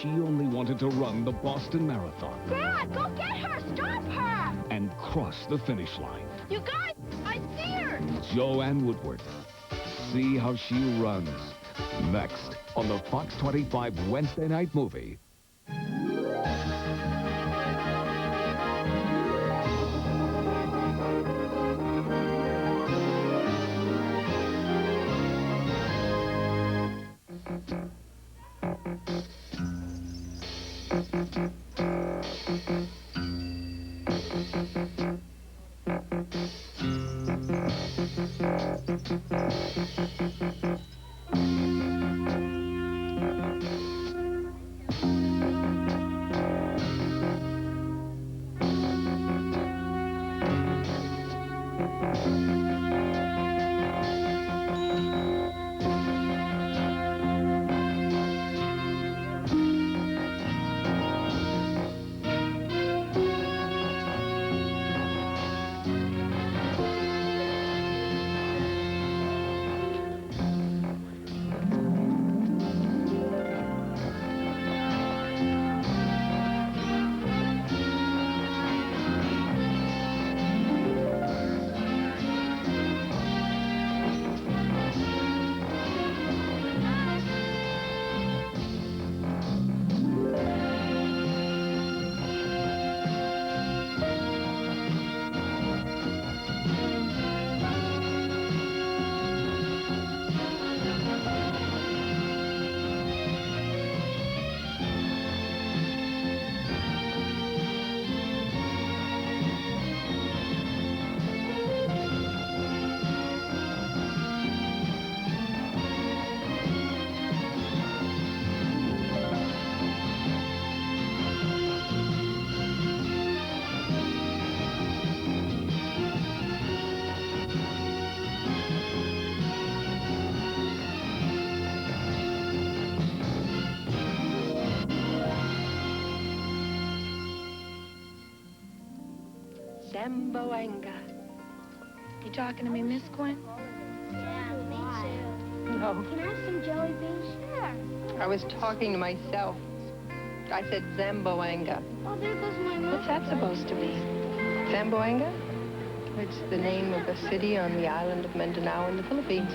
she only wanted to run the Boston Marathon. Dad, go get her! Stop her! And cross the finish line. You guys, I see her! Joanne Woodward. See how she runs. Next on the Fox 25 Wednesday Night Movie. Zamboanga. You talking to me, Miss Quinn? Yeah, me too. No, Can I have some jelly beans? Sure. I was talking to myself. I said Zamboanga. Oh, there goes my mom. What's that supposed to mean? Zamboanga? It's the name of a city on the island of Mindanao in the Philippines.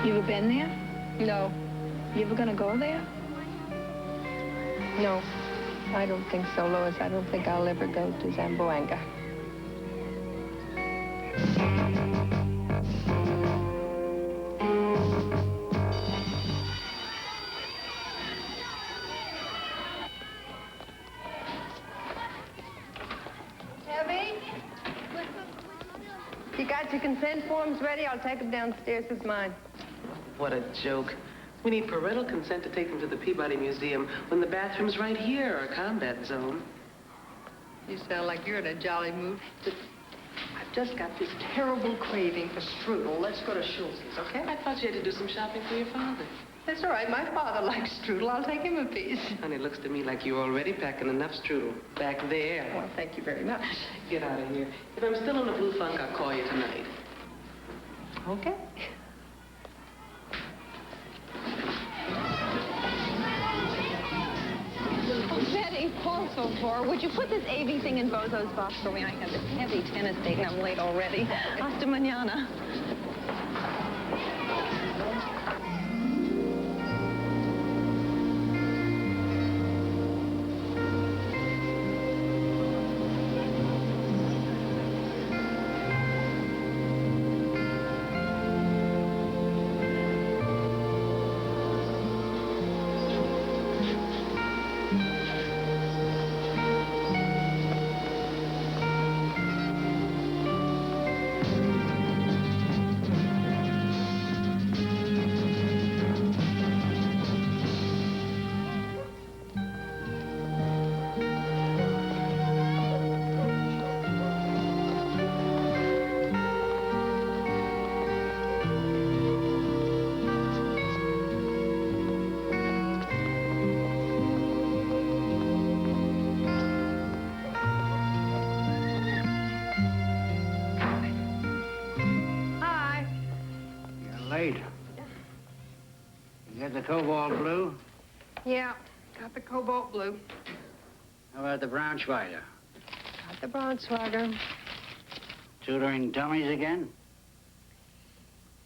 You ever been there? No, You ever gonna go there? no, I don't think so, Lois. I don't think I'll ever go to Zamboanga. Heavy? You got your consent forms ready? I'll take them downstairs with mine. What a joke. We need parental consent to take them to the Peabody Museum when the bathroom's right here, our combat zone. You sound like you're in a jolly mood. I've just got this terrible craving for strudel. Let's go to Schulze's, okay? I thought you had to do some shopping for your father. That's all right. My father likes strudel. I'll take him a piece. Honey, it looks to me like you're already packing enough strudel. Back there. Well, thank you very much. Get out of here. If I'm still in a blue funk, I'll call you tonight. Okay. Betty, por favor, would you put this AV thing in Bozo's box for me? I have this heavy tennis date and I'm late already. Hasta mañana. Late. You get the cobalt blue? Yeah, got the cobalt blue. How about the Braunschweiger? Got the Braunschweiger. Tutoring dummies again?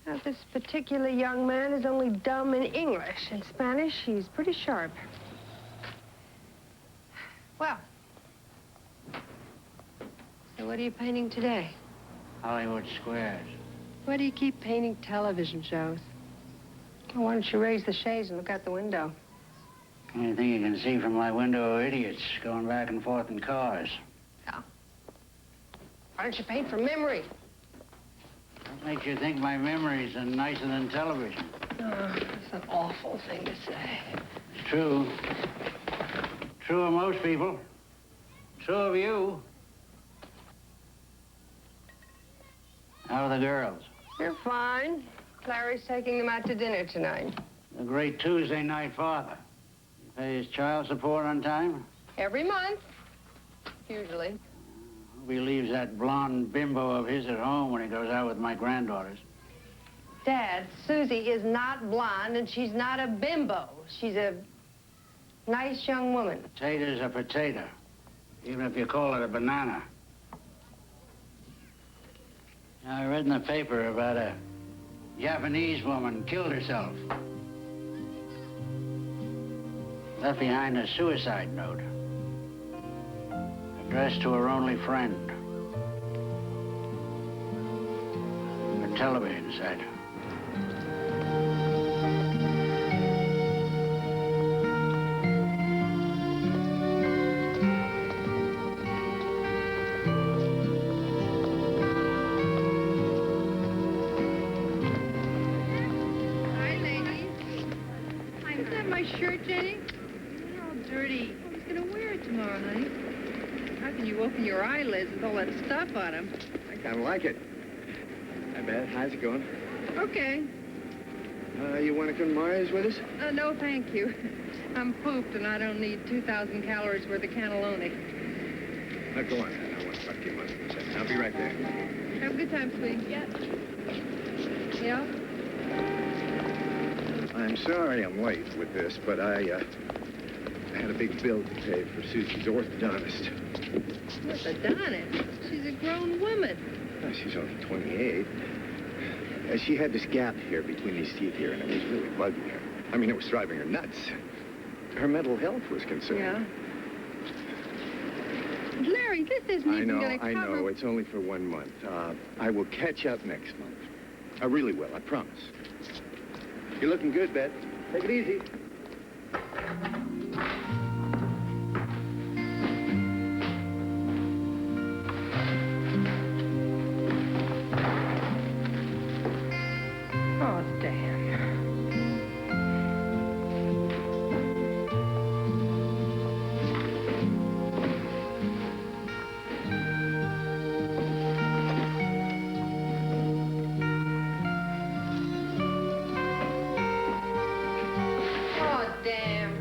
Now, this particular young man is only dumb in English. In Spanish, he's pretty sharp. Well, so what are you painting today? Hollywood Squares. Why do you keep painting television shows? Well, why don't you raise the shades and look out the window? Only thing you can see from my window are idiots going back and forth in cars. Yeah. Why don't you paint from memory? What makes you think my memories are nicer than television? Oh, that's an awful thing to say. It's true. True of most people. True of you. How are the girls? They're fine. Clary's taking them out to dinner tonight. The great Tuesday night father. He pays child support on time? Every month, usually. Hope he leaves that blonde bimbo of his at home when he goes out with my granddaughters. Dad, Susie is not blonde and she's not a bimbo. She's a nice young woman. Potato's a potato, even if you call it a banana. Now, I read in the paper about a Japanese woman killed herself. Left behind a suicide note. Addressed to her only friend. A television set. Hi, ladies. Is that my shirt, Jenny? All dirty. I was gonna wear it tomorrow, honey. How can you open your eyelids with all that stuff on them? I kind of like it. Hi, Beth. How's it going? Okay. You want to come to Mars with us? No, thank you. I'm pooped and I don't need 2,000 calories worth of cannelloni. Go on, then. I want to talk to you about it for a second. I'll be right there. Have a good time, sweetie. Yeah. Yeah? I'm sorry I'm late with this, but I had a big bill to pay for Susie's orthodontist. Orthodontist? She's a grown woman. She's only 28. She had this gap here between these teeth here, and it was really bugging her. I mean, it was driving her nuts. Her mental health was concerned. Yeah. Larry, this isn't even going to cover... I know. It's only for 1 month. I will catch up next month. I really will, I promise. You're looking good, Beth. Take it easy. Oh, damn. Oh, damn.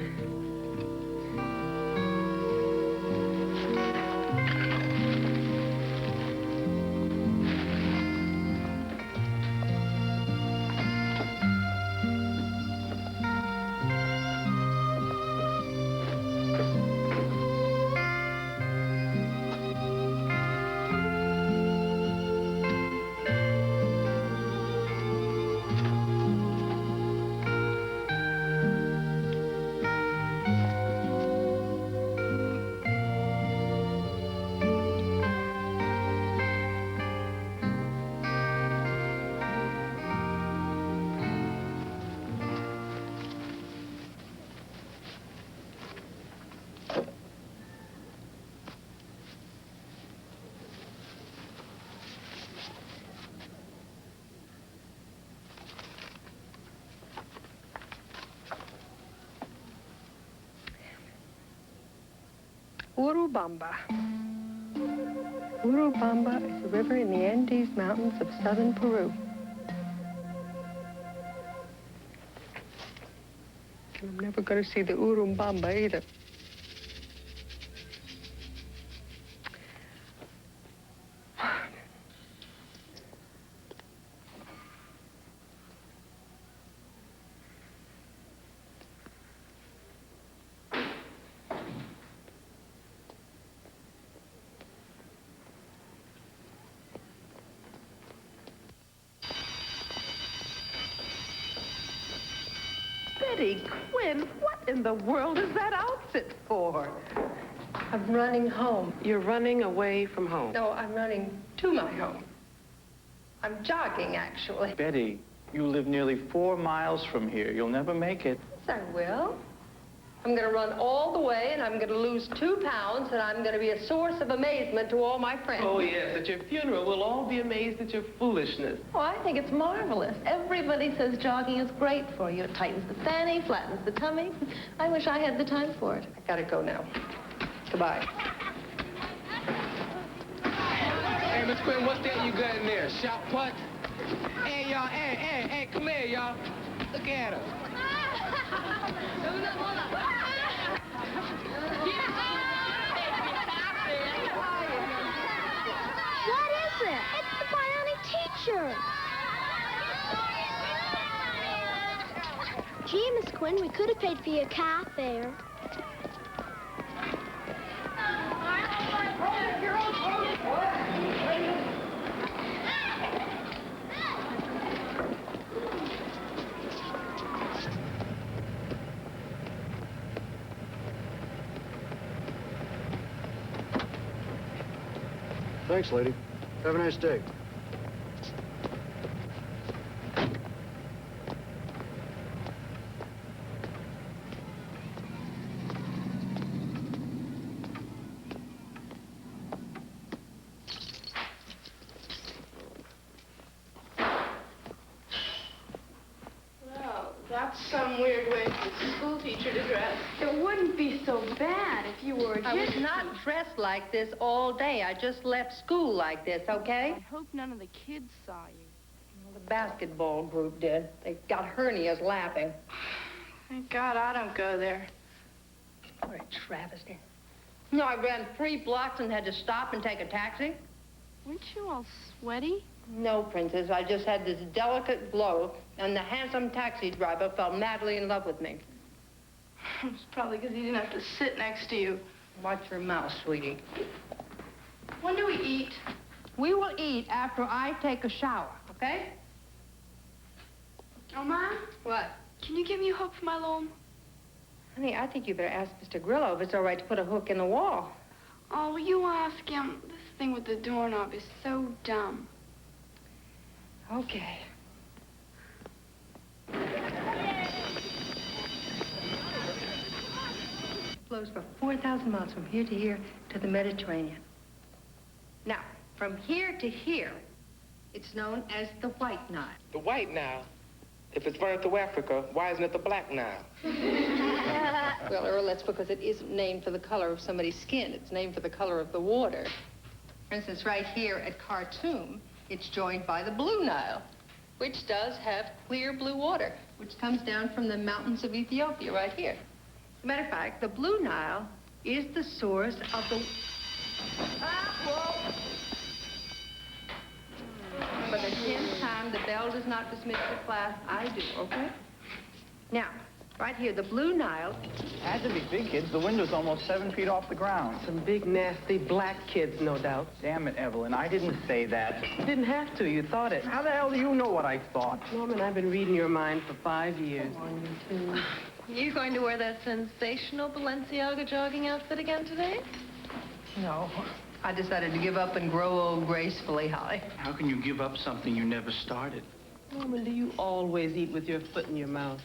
Urubamba. Urubamba is a river in the Andes Mountains of southern Peru. I'm never going to see the Urubamba either. Betty Quinn, what in the world is that outfit for? I'm running home. You're running away from home. No, I'm running to my home. I'm jogging, actually. Betty, you live nearly 4 miles from here. You'll never make it. Yes, I will. I'm going to run all the way, and I'm going to lose 2 pounds, and I'm going to be a source of amazement to all my friends. Oh, yes, at your funeral, we'll all be amazed at your foolishness. Oh, I think it's marvelous. Everybody says jogging is great for you. It tightens the fanny, flattens the tummy. I wish I had the time for it. I got to go now. Goodbye. Hey, Miss Quinn, what's that you got in there? Shot put? Hey, y'all, hey, come here, y'all. Look at her. What is it? It's the bionic teacher. Gee, Miss Quinn, we could have paid for your car fare. Thanks, lady. Have a nice day. Well, that's some weird way for a school teacher to dress. It wouldn't be so bad if you were a I was gypsy. not dressed like this all day. I just left school like this, okay? I hope none of the kids saw you. Well, the basketball group did. They got hernias laughing. Thank God I don't go there. What a travesty. No, I ran 3 blocks and had to stop and take a taxi. Weren't you all sweaty? No, Princess. I just had this delicate glow, and the handsome taxi driver fell madly in love with me. It's probably because he didn't have to sit next to you. Watch your mouth, sweetie. When do we eat? We will eat after I take a shower, okay? Oh, Mom? What? Can you give me a hook for my loam? Honey, I think you better ask Mr. Grillo if it's all right to put a hook in the wall. Oh, will you ask him? This thing with the doorknob is so dumb. Okay. Flows for 4,000 miles from here to here to the Mediterranean. Now, from here to here, it's known as the White Nile. The White Nile? If it's running through Africa, why isn't it the Black Nile? Well, Earl, that's because it isn't named for the color of somebody's skin. It's named for the color of the water. For instance, right here at Khartoum, it's joined by the Blue Nile, which does have clear blue water, which comes down from the mountains of Ethiopia right here. As a matter of fact, the Blue Nile is the source of the... For the 10th time, the bell does not dismiss the class. I do, okay? Now, right here, the Blue Nile... Had to be big kids. The window's almost 7 feet off the ground. Some big, nasty black kids, no doubt. Damn it, Evelyn. I didn't say that. You didn't have to. You thought it. How the hell do you know what I thought? Norman, I've been reading your mind for 5 years. Come on, you two. You going to wear that sensational Balenciaga jogging outfit again today? No. I decided to give up and grow old gracefully, Holly. How can you give up something you never started? Norman, do you always eat with your foot in your mouth?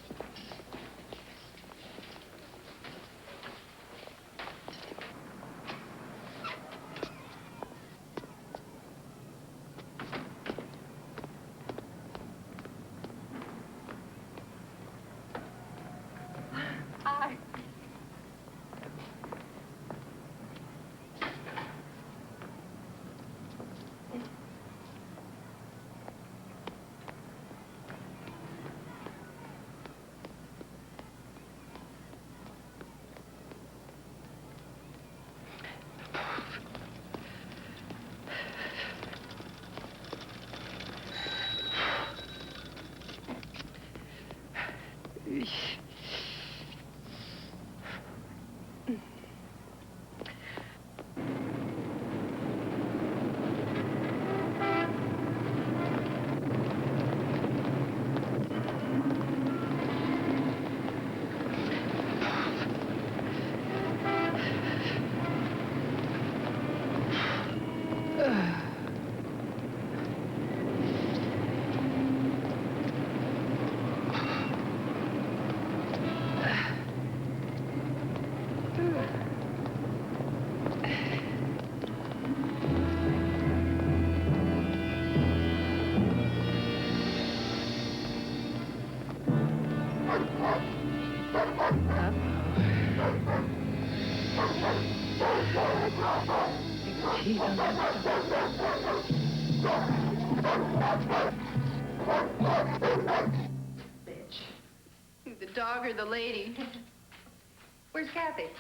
Heat on that stuff. Bitch. The dog or the lady? Where's Kathy?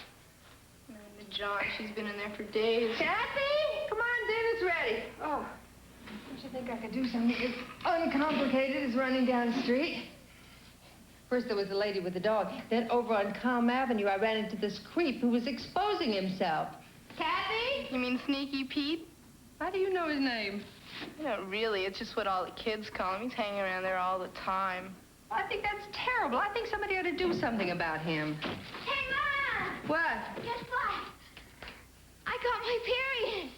The John. She's been in there for days. Kathy! Come on, dinner's ready. Oh. Don't you think I could do something as uncomplicated as running down the street? First, there was the lady with the dog. Then, over on Calm Avenue, I ran into this creep who was exposing himself. Kathy? You mean Sneaky Pete? How do you know his name? No, really. It's just what all the kids call him. He's hanging around there all the time. I think that's terrible. I think somebody ought to do something about him. Hey, Mom! What? Guess what? I got my period.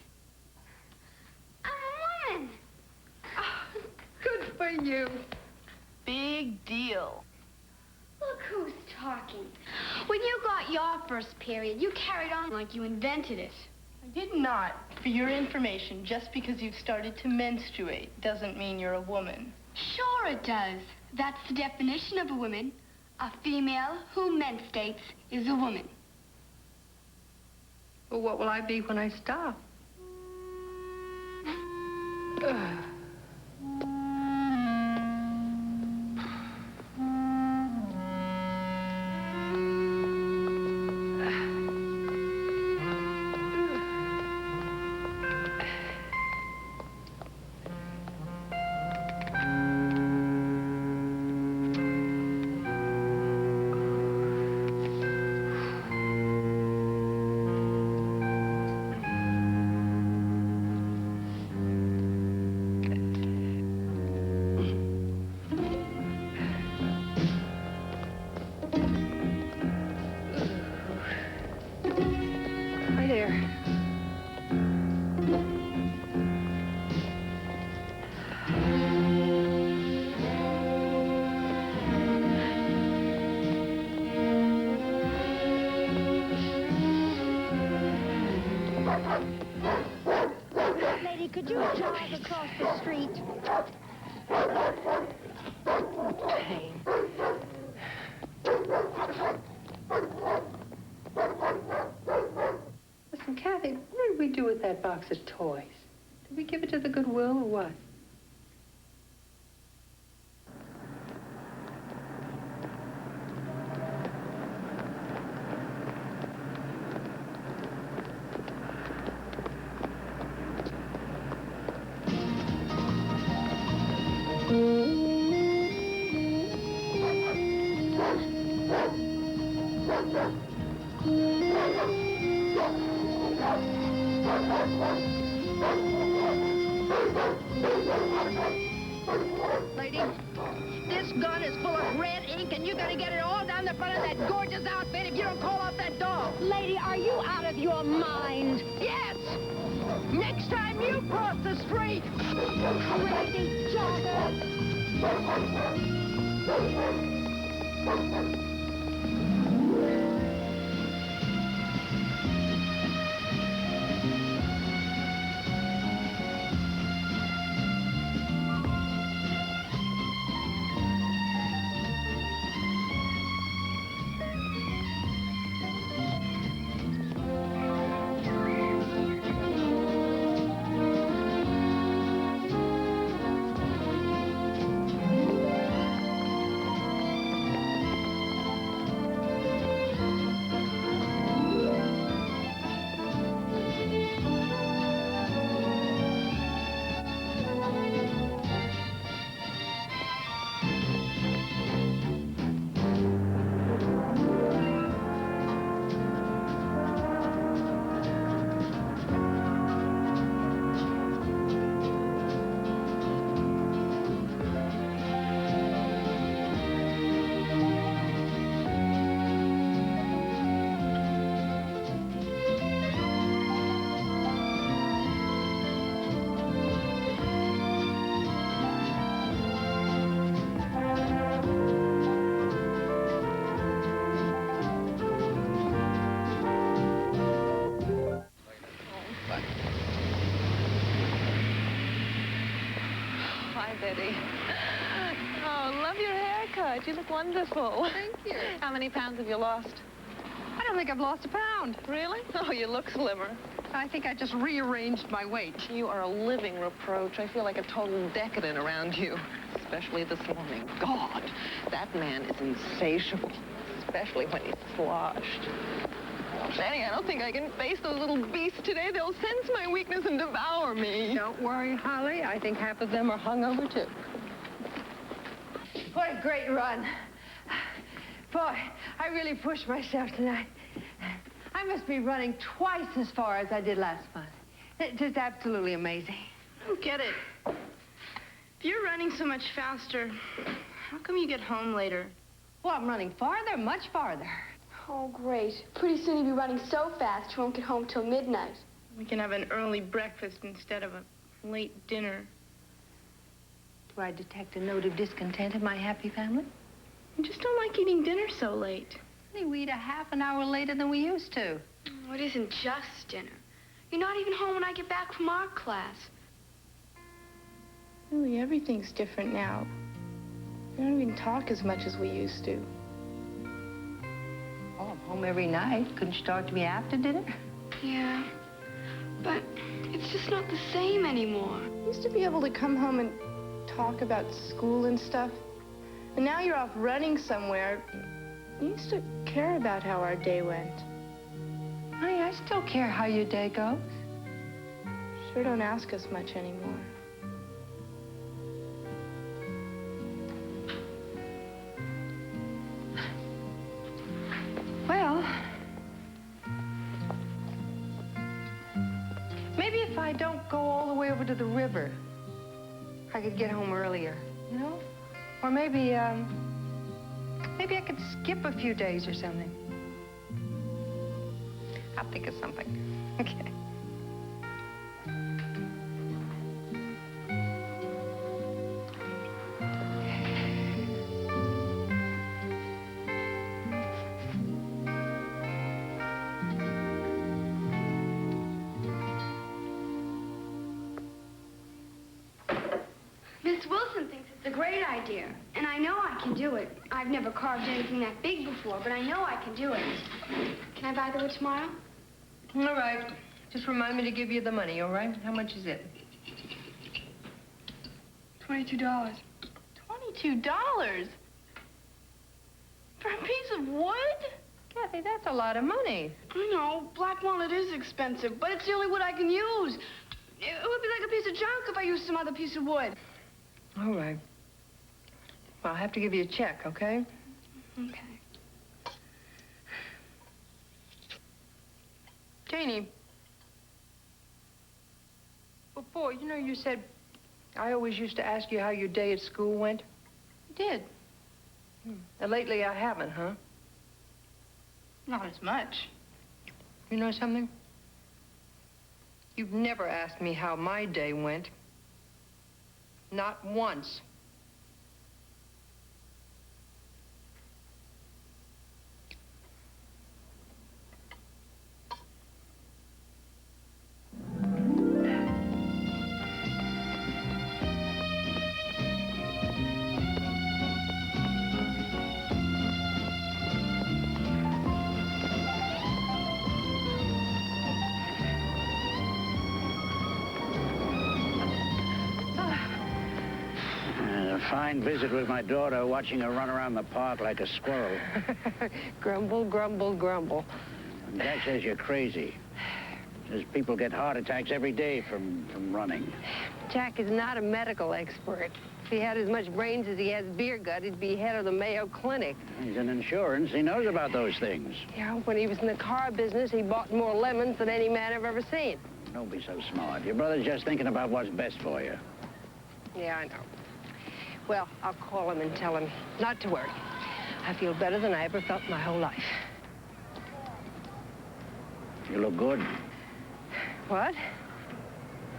I'm a woman. Oh, good for you. Big deal. Look who's talking. When you got your first period, you carried on like you invented it. I did not. For your information, just because you've started to menstruate doesn't mean you're a woman. Sure it does. That's the definition of a woman. A female who menstruates is a woman. Well, what will I be when I stop? Ugh. Lady, could you drive across the street? Pain. Listen, Kathy, what did we do with that box of toys? Did we give it to the Goodwill or what? Lady, this gun is full of red ink, and you gotta get it all down the front of that gorgeous outfit if you don't call off that dog. Lady, are you out of your mind? Yes! Next time you cross the street! Crazy jogger! Betty. Oh, love your haircut. You look wonderful. Thank you. How many pounds have you lost? I don't think I've lost a pound. Really? Oh, you look slimmer. I think I just rearranged my weight. You are a living reproach. I feel like a total decadent around you, especially this morning. God, that man is insatiable, especially when he's sloshed. Fanny, I don't think I can face those little beasts today. They'll sense my weakness and devour me. Don't worry, Holly. I think half of them are hungover, too. What a great run. Boy, I really pushed myself tonight. I must be running twice as far as I did last month. It's just absolutely amazing. I don't get it. If you're running so much faster, how come you get home later? Well, I'm running farther, much farther. Oh, great. Pretty soon you'll be running so fast you won't get home till midnight. We can have an early breakfast instead of a late dinner. Do I detect a note of discontent in my happy family? I just don't like eating dinner so late. Honey, we eat a half an hour later than we used to. Oh, it isn't just dinner. You're not even home when I get back from art class. Really, everything's different now. We don't even talk as much as we used to. Oh, I'm home every night. Couldn't you talk to me after dinner? Yeah, but it's just not the same anymore. You used to be able to come home and talk about school and stuff. And now you're off running somewhere. You used to care about how our day went. Honey, I still care how your day goes. Sure don't ask us much anymore. Well, maybe if I don't go all the way over to the river, I could get home earlier, you know? Or maybe I could skip a few days or something. I'll think of something. Okay. Miss Wilson thinks it's a great idea, and I know I can do it. I've never carved anything that big before, but I know I can do it. Can I buy the wood tomorrow? All right. Just remind me to give you the money, all right? How much is it? $22. $22? For a piece of wood? Kathy, that's a lot of money. I know. Black walnut is expensive, but it's the only wood I can use. It would be like a piece of junk if I used some other piece of wood. All right. I'll have to give you a check, okay? Okay. Janie. Before, you know, you said I always used to ask you how your day at school went. I did. And lately I haven't, huh? Not as much. You know something? You've never asked me how my day went. Not once. Fine visit with my daughter, watching her run around the park like a squirrel. Grumble, grumble, grumble. And Dad says you're crazy. Says people get heart attacks every day from running. Jack is not a medical expert. If he had as much brains as he has beer gut, he'd be head of the Mayo Clinic. He's in insurance. He knows about those things. Yeah, when he was in the car business, he bought more lemons than any man I've ever seen. Don't be so smart. Your brother's just thinking about what's best for you. Yeah, I know. Well, I'll call him and tell him not to worry. I feel better than I ever felt in my whole life. You look good. What?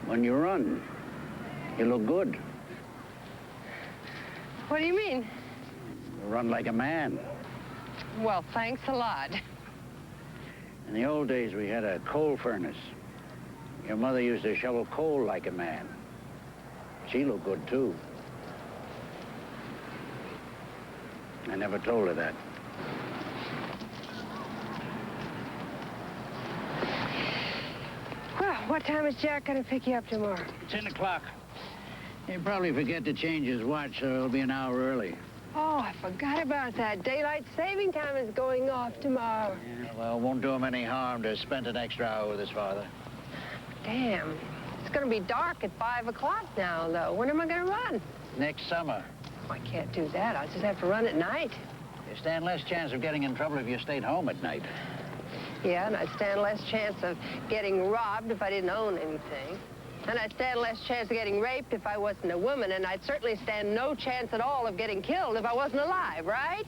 When you run, you look good. What do you mean? You run like a man. Well, thanks a lot. In the old days, we had a coal furnace. Your mother used to shovel coal like a man. She looked good, too. I never told her that. What time is Jack going to pick you up tomorrow? 10 o'clock. He'll probably forget to change his watch, so he'll be an hour early. Oh, I forgot about that. Daylight saving time is going off tomorrow. Yeah, well, it won't do him any harm to spend an extra hour with his father. Damn. It's going to be dark at 5 o'clock now, though. When am I going to run? Next summer. Oh, I can't do that. I'll just have to run at night. You stand less chance of getting in trouble if you stayed home at night. Yeah, and I'd stand less chance of getting robbed if I didn't own anything. And I'd stand less chance of getting raped if I wasn't a woman, and I'd certainly stand no chance at all of getting killed if I wasn't alive, right?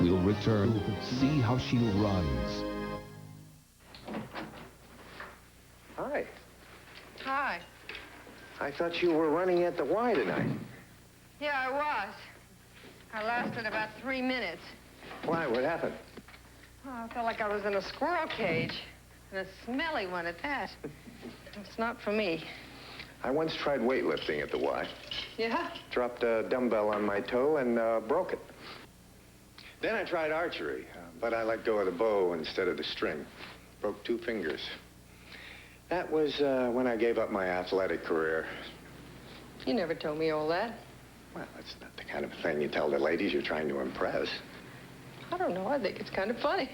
We'll return, see how she runs. Hi. Hi. I thought you were running at the Y tonight. Yeah, I was. I lasted about 3 minutes. Why? What happened? Oh, I felt like I was in a squirrel cage. And a smelly one at that. It's not for me. I once tried weightlifting at the Y. Yeah? Dropped a dumbbell on my toe and broke it. Then I tried archery, but I let go of the bow instead of the string. Broke 2 fingers. That was when I gave up my athletic career. You never told me all that. Well, that's not the kind of thing you tell the ladies you're trying to impress. I don't know. I think it's kind of funny.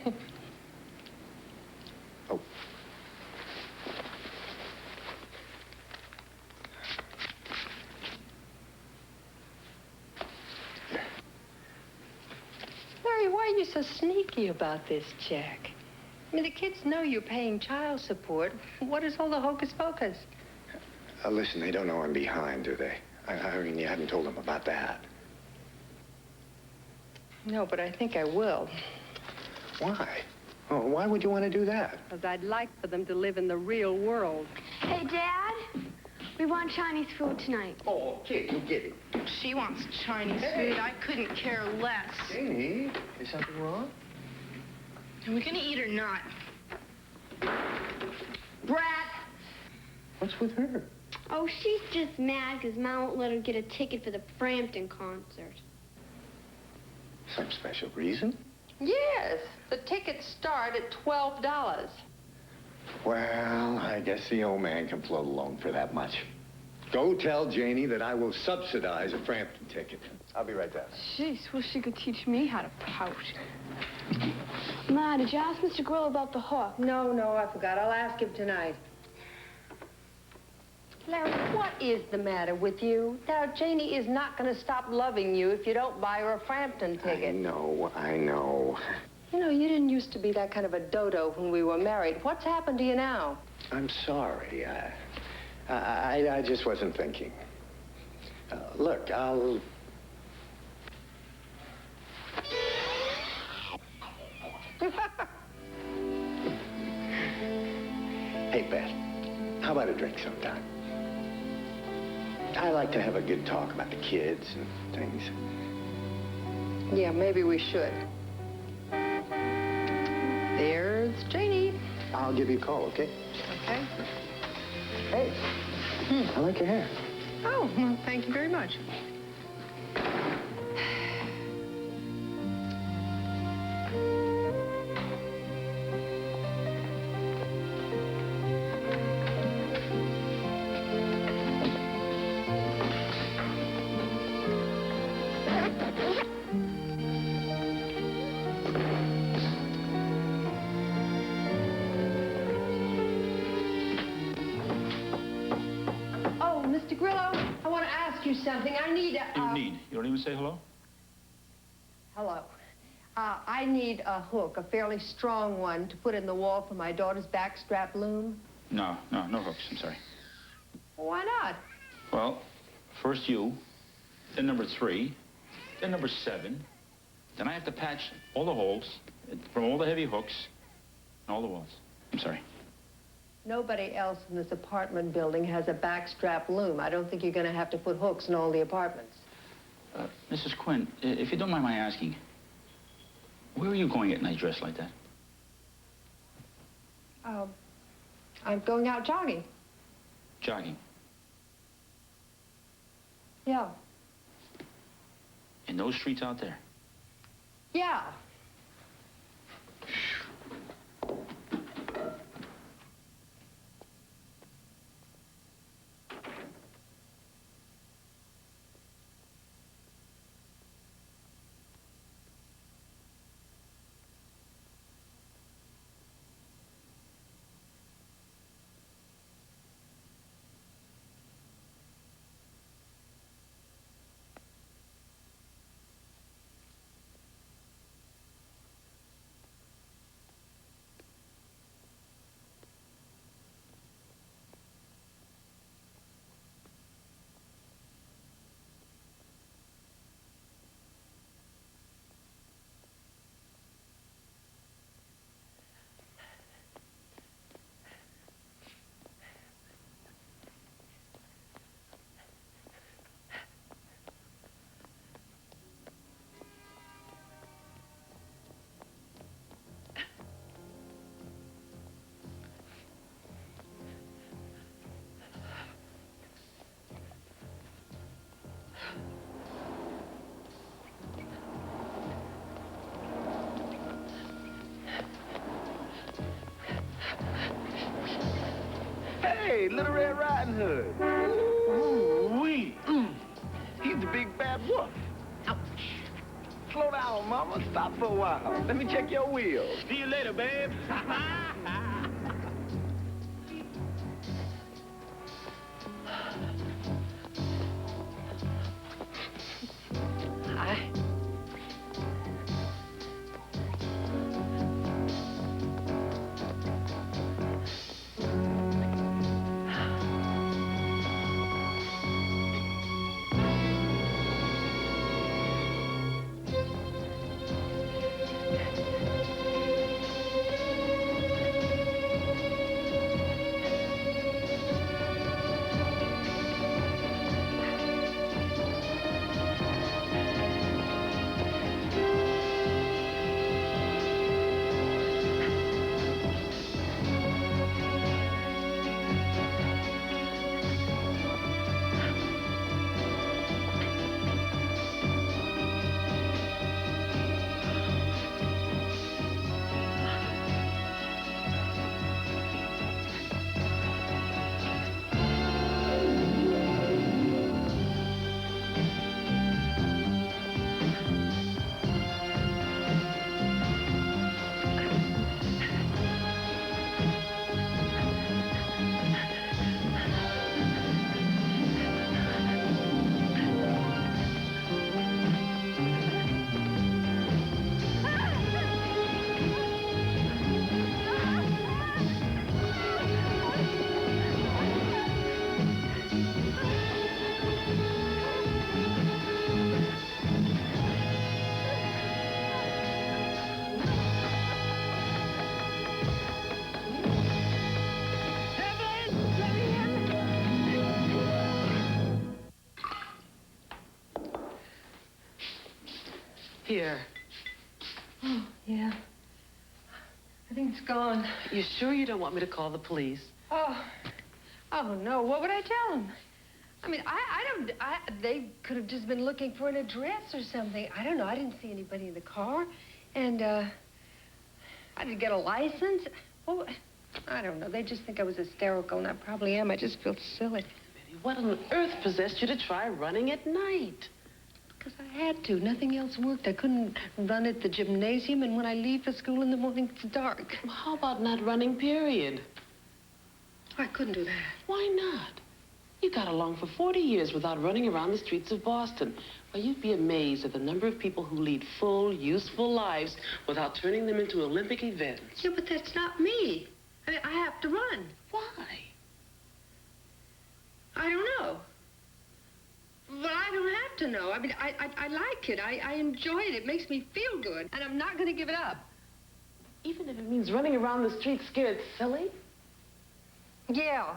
Oh. Larry, why are you so sneaky about this check? I mean, the kids know you're paying child support. What is all the hocus pocus? Listen, they don't know I'm behind, do they? I mean, you haven't told them about that. No, but I think I will. Why? Oh, why would you want to do that? Because I'd like for them to live in the real world. Hey, Dad, we want Chinese food tonight. Oh, kid, you get it. She wants Chinese food. I couldn't care less. Janie, is something wrong? Are we gonna eat or not? Brat! What's with her? Oh, she's just mad because Mom won't let her get a ticket for the Frampton concert. Some special reason? Yes. The tickets start at $12. Well, I guess the old man can float along for that much. Go tell Janie that I will subsidize a Frampton ticket. I'll be right back. Jeez, well, she could teach me how to pout. Ma, did you ask Mr. Grill about the hook? No, I forgot. I'll ask him tonight. Larry, what is the matter with you? Now, Janie is not going to stop loving you if you don't buy her a Frampton ticket. I know. You know, you didn't used to be that kind of a dodo when we were married. What's happened to you now? I'm sorry. I just wasn't thinking. Look, I'll... Hey, Beth, how about a drink sometime? I like to have a good talk about the kids and things. Yeah, maybe we should. There's Janie. I'll give you a call, okay? Okay. Hey, I like your hair. Oh, well, thank you very much. something. I need a... You need? You don't even say hello? Hello. I need a hook, a fairly strong one, to put in the wall for my daughter's backstrap loom. No hooks, I'm sorry. Well, why not? Well, first you, then number 3, then number 7. Then I have to patch all the holes from all the heavy hooks and all the walls. I'm sorry. Nobody else in this apartment building has a backstrap loom. I don't think you're going to have to put hooks in all the apartments. Mrs. Quinn, if you don't mind my asking, where are you going at night dressed like that? I'm going out jogging. Jogging? Yeah. In those streets out there? Yeah. Hey, Little Red Riding Hood. Ooh-wee. He's the big bad wolf. Ouch. Slow down, Mama. Stop for a while. Let me check your wheels. See you later, babe. Hi. Here. Oh, yeah. I think it's gone. You sure you don't want me to call the police? Oh no. What would I tell them? I mean, they could have just been looking for an address or something. I don't know. I didn't see anybody in the car. And, I didn't get a license. Well, I don't know. They just think I was hysterical, and I probably am. I just feel silly. Betty, what on earth possessed you to try running at night? Because I had to. Nothing else worked. I couldn't run at the gymnasium, and when I leave for school in the morning, it's dark. Well, how about not running, period? I couldn't do that. Why not? You got along for 40 years without running around the streets of Boston. Well, you'd be amazed at the number of people who lead full, useful lives without turning them into Olympic events. Yeah, but that's not me. I mean, I have to run. Why? I don't know. But I don't have to know. I mean, I like it. I enjoy it. It makes me feel good. And I'm not going to give it up. Even if it means running around the streets scared silly? Yeah.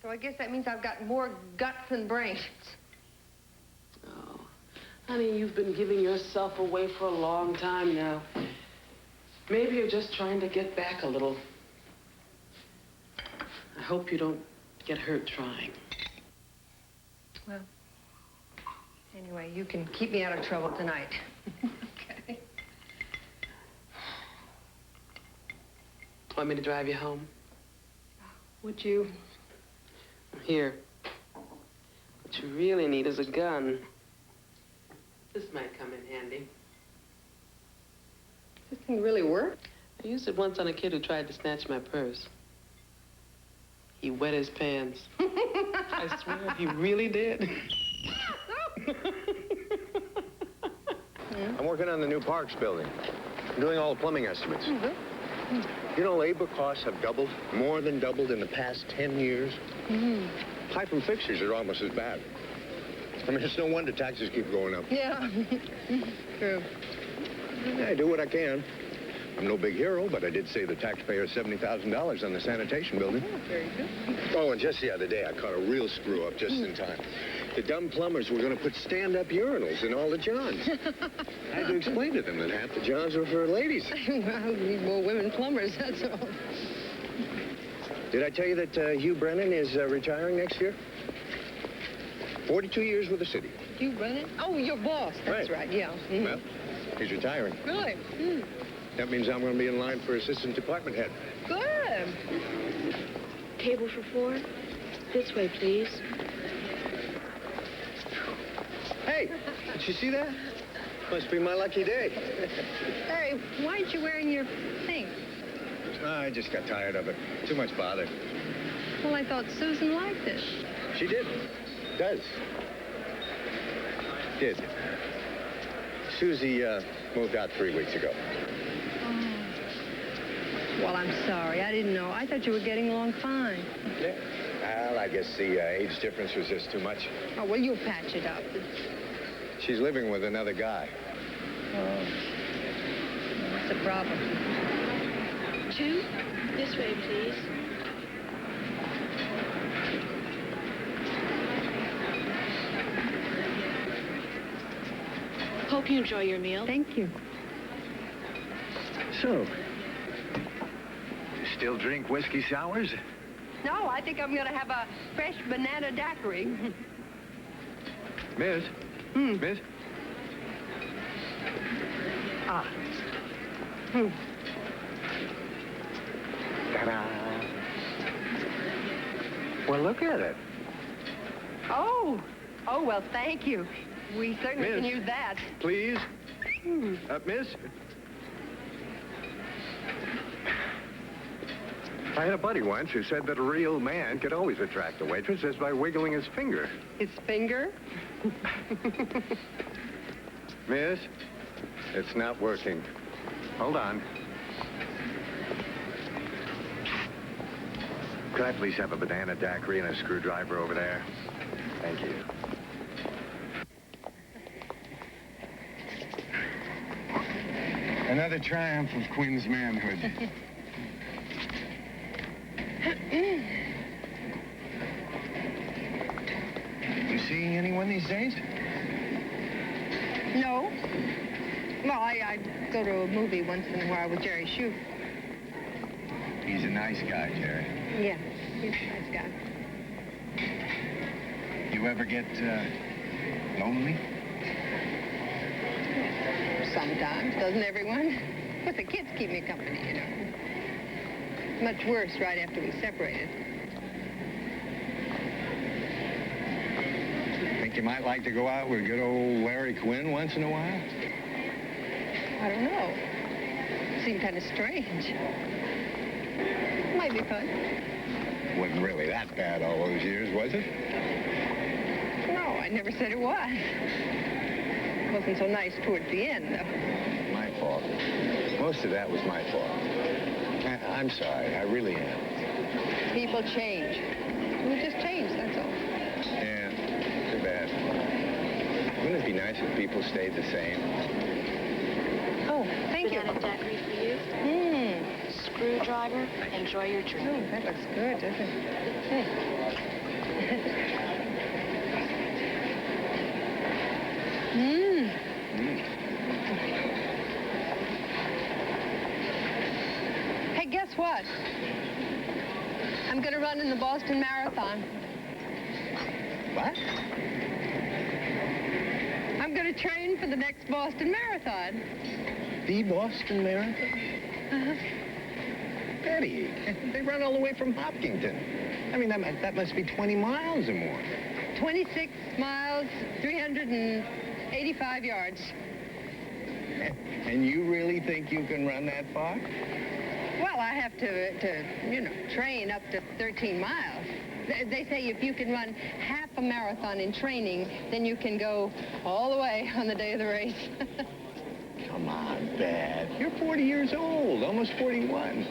So I guess that means I've got more guts than brains. Oh, honey, you've been giving yourself away for a long time now. Maybe you're just trying to get back a little. I hope you don't get hurt trying. Well, anyway, you can keep me out of trouble tonight. Okay. Want me to drive you home? Would you? Here. What you really need is a gun. This might come in handy. Does this thing really work? I used it once on a kid who tried to snatch my purse. He wet his pants. I swear, he really did. I'm working on the new Parks building. I'm doing all the plumbing estimates. You know, labor costs have doubled, more than doubled in the past 10 years. Pipe and fixtures are almost as bad. I mean, it's no wonder taxes keep going up. Yeah. True. I do what I can. I'm no big hero, but I did save the taxpayers $70,000 on the sanitation building. Oh, very good. Oh, and just the other day, I caught a real screw-up just in time. The dumb plumbers were going to put stand-up urinals in all the johns. I had to explain to them that half the johns were for ladies. Well, we need more women plumbers, that's all. Did I tell you that Hugh Brennan is retiring next year? 42 years with the city. Hugh Brennan? Oh, your boss. That's right, yeah. Well, he's retiring. Really? That means I'm going to be in line for assistant department head. Good. Table for 4. This way, please. Hey, did you see that? Must be my lucky day. Harry, why aren't you wearing your thing? I just got tired of it. Too much bother. Well, I thought Susan liked it. She did. Does. Did. Susie moved out 3 weeks ago. Well, I'm sorry. I didn't know. I thought you were getting along fine. Yeah. Well, I guess the age difference was just too much. Oh, well, you'll patch it up. She's living with another guy. Oh. That's a problem. 2. This way, please. Hope you enjoy your meal. Thank you. So, still drink whiskey sours? No, I think I'm going to have a fresh banana daiquiri. Miss? Miss? Ah. Ta-da. Well, look at it. Oh, well, thank you. We certainly can use that. Please? Miss? I had a buddy once who said that a real man could always attract a waitress just by wiggling his finger. His finger? Miss, it's not working. Hold on. Could I please have a banana daiquiri and a screwdriver over there? Thank you. Another triumph of Quinn's manhood. You seeing anyone these days? No. Well, I go to a movie once in a while with Jerry Shue. He's a nice guy, Jerry. Yeah, he's a nice guy. You ever get, lonely? Sometimes, doesn't everyone? But the kids keep me company, you know. Much worse right after we separated. Think you might like to go out with good old Larry Quinn once in a while? I don't know. Seemed kind of strange. Might be fun. Wasn't really that bad all those years, was it? No, I never said it was. It wasn't so nice towards the end, though. My fault. Most of that was my fault. I'm sorry. I really am. People change. We just change, that's all. Yeah, too bad. Wouldn't it be nice if people stayed the same? Oh, thank you. Banana daiquiri for you. Screwdriver. Enjoy your drink. Oh, that looks good, doesn't it? Hey. Hey, guess what? I'm going to run in the Boston Marathon. What? I'm going to train for the next Boston Marathon. The Boston Marathon? Uh-huh. Betty, they run all the way from Hopkinton. I mean, that must be 20 miles or more. 26 miles, 385 yards. And you really think you can run that far? Well, I have to train up to 13 miles. They say if you can run half a marathon in training, then you can go all the way on the day of the race. Come on, Dad. You're 40 years old, almost 41.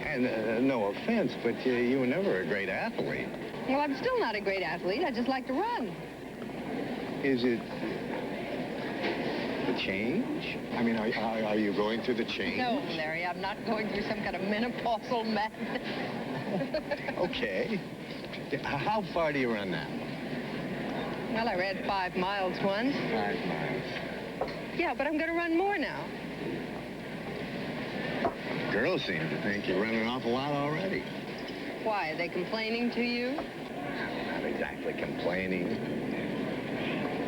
And no offense, but you were never a great athlete. Well, I'm still not a great athlete. I just like to run. Is it the change? I mean, are you going through the change? No, Larry, I'm not going through some kind of menopausal madness. Okay. How far do you run now? Well, I ran 5 miles once. 5 miles. Yeah, but I'm going to run more now. Girls seem to think you run an awful lot already. Why, are they complaining to you? Not exactly complaining.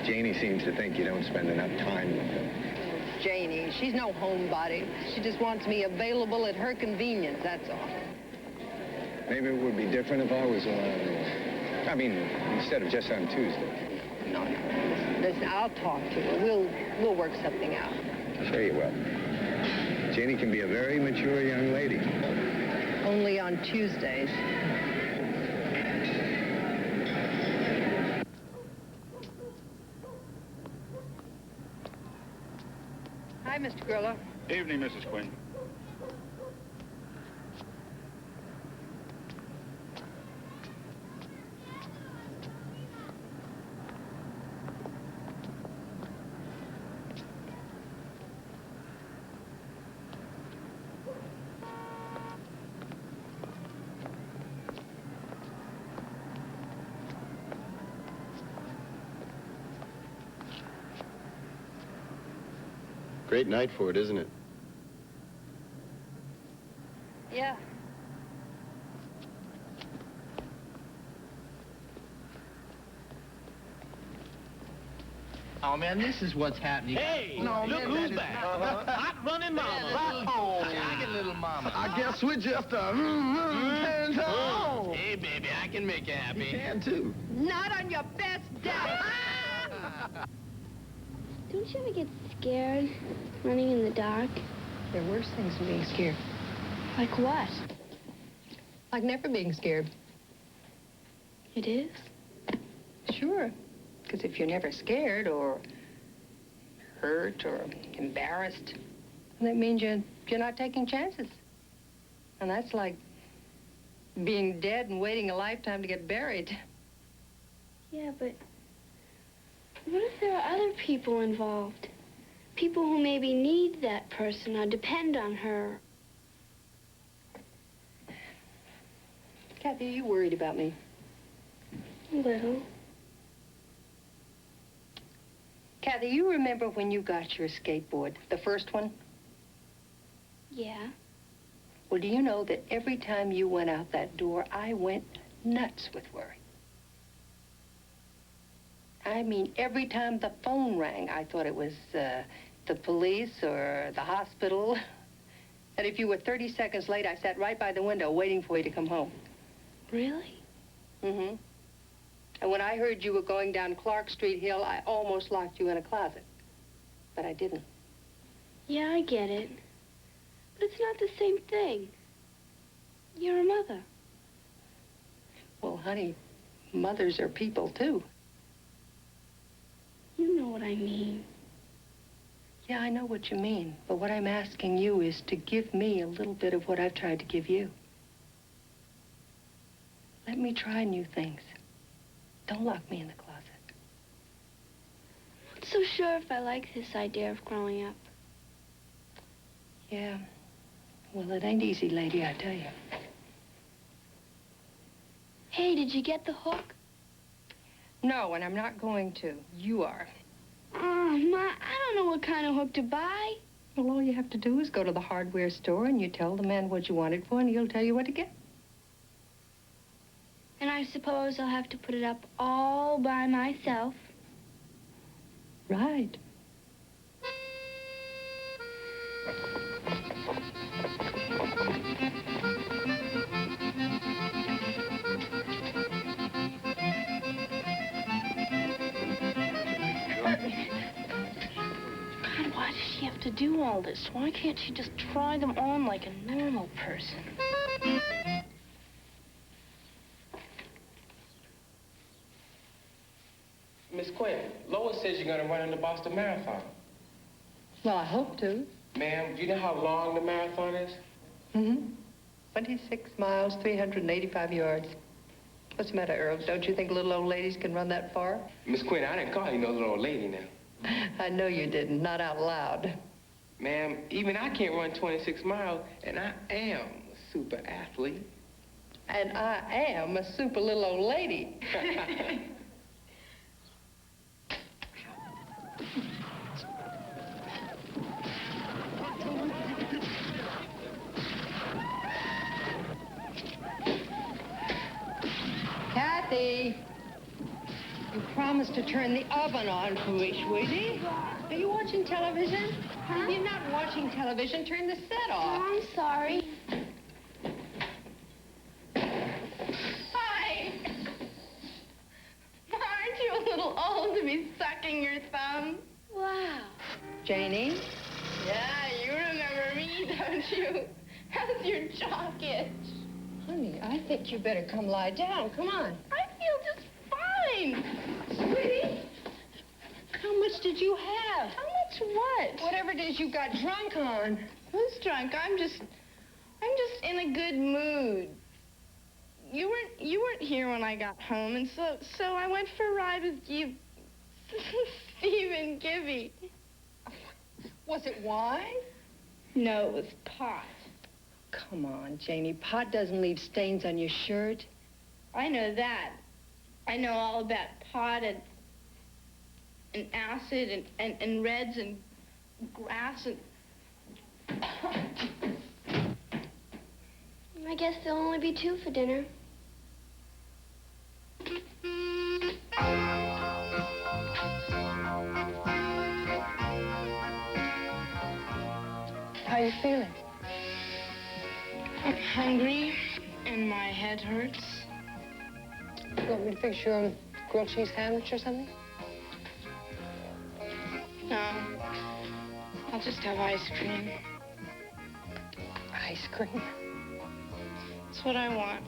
Janie seems to think you don't spend enough time with her. Janie, she's no homebody. She just wants me available at her convenience, that's all. Maybe it would be different if I was on, I mean, instead of just on Tuesday. No. Listen, I'll talk to her. We'll work something out. Sure you will. Janie can be a very mature young lady. Only on Tuesdays. Hi, Mr. Grillo. Evening, Mrs. Quinn. Great night for it, isn't it? Yeah. Oh, man, this is what's happening. Hey, no, look man, who's that back. Is... Hot running mama. Look at little mama. I guess we're just hands on. Hey, baby, I can make you happy. You can, too. Not on your best day. Don't you ever get scared running in the dark? There are worse things than being scared. Like what? Like never being scared. It is? Sure. Because if you're never scared or hurt or embarrassed, that means you're not taking chances. And that's like being dead and waiting a lifetime to get buried. Yeah, but what if there are other people involved? People who maybe need that person or depend on her. Kathy, are you worried about me? A little. Kathy, you remember when you got your skateboard, the first one? Yeah. Well, do you know that every time you went out that door, I went nuts with worry? I mean, every time the phone rang, I thought it was the police or the hospital. And if you were 30 seconds late, I sat right by the window waiting for you to come home. Really? Mm-hmm. And when I heard you were going down Clark Street Hill, I almost locked you in a closet. But I didn't. Yeah, I get it. But it's not the same thing. You're a mother. Well, honey, mothers are people, too. You know what I mean. Yeah, I know what you mean. But what I'm asking you is to give me a little bit of what I've tried to give you. Let me try new things. Don't lock me in the closet. I'm not so sure if I like this idea of growing up. Yeah. Well, it ain't easy, lady, I tell you. Hey, did you get the hook? No, and I'm not going to. You are. Ma, I don't know what kind of hook to buy. Well, all you have to do is go to the hardware store and you tell the man what you want it for, and he'll tell you what to get. And I suppose I'll have to put it up all by myself. Right. God, why does she have to do all this? Why can't she just try them on like a normal person? Miss Quinn, Lois says you're gonna run in the Boston Marathon. Well, I hope to. Ma'am, do you know how long the marathon is? Mm-hmm. 26 miles, 385 yards. What's the matter, Earl? Don't you think little old ladies can run that far? Miss Quinn, I didn't call you no little old lady now. I know you didn't, not out loud. Ma'am, even I can't run 26 miles, and I am a super athlete. And I am a super little old lady. Kathy, you promised to turn the oven on for me, sweetie. Are you watching television? Huh? If you're not watching television, turn the set off. Oh, I'm sorry. Hi. Aren't you a little old to be sucking your thumb? Wow. Janie? Yeah, you remember me, don't you? How's your jacket? Honey, I think you better come lie down. Come on. I feel just fine. Sweetie, how much did you have? How much what? Whatever it is you got drunk on. Who's drunk? I'm just in a good mood. You weren't here when I got home, and so I went for a ride with you, Steve and Gibby. Was it wine? No, it was pot. Come on, Janie. Pot doesn't leave stains on your shirt. I know that. I know all about pot and acid and reds and grass and... I guess there'll only be 2 for dinner. How you feeling? I'm hungry, and my head hurts. You want me to fix your grilled cheese sandwich or something? No, I'll just have ice cream. Ice cream? That's what I want.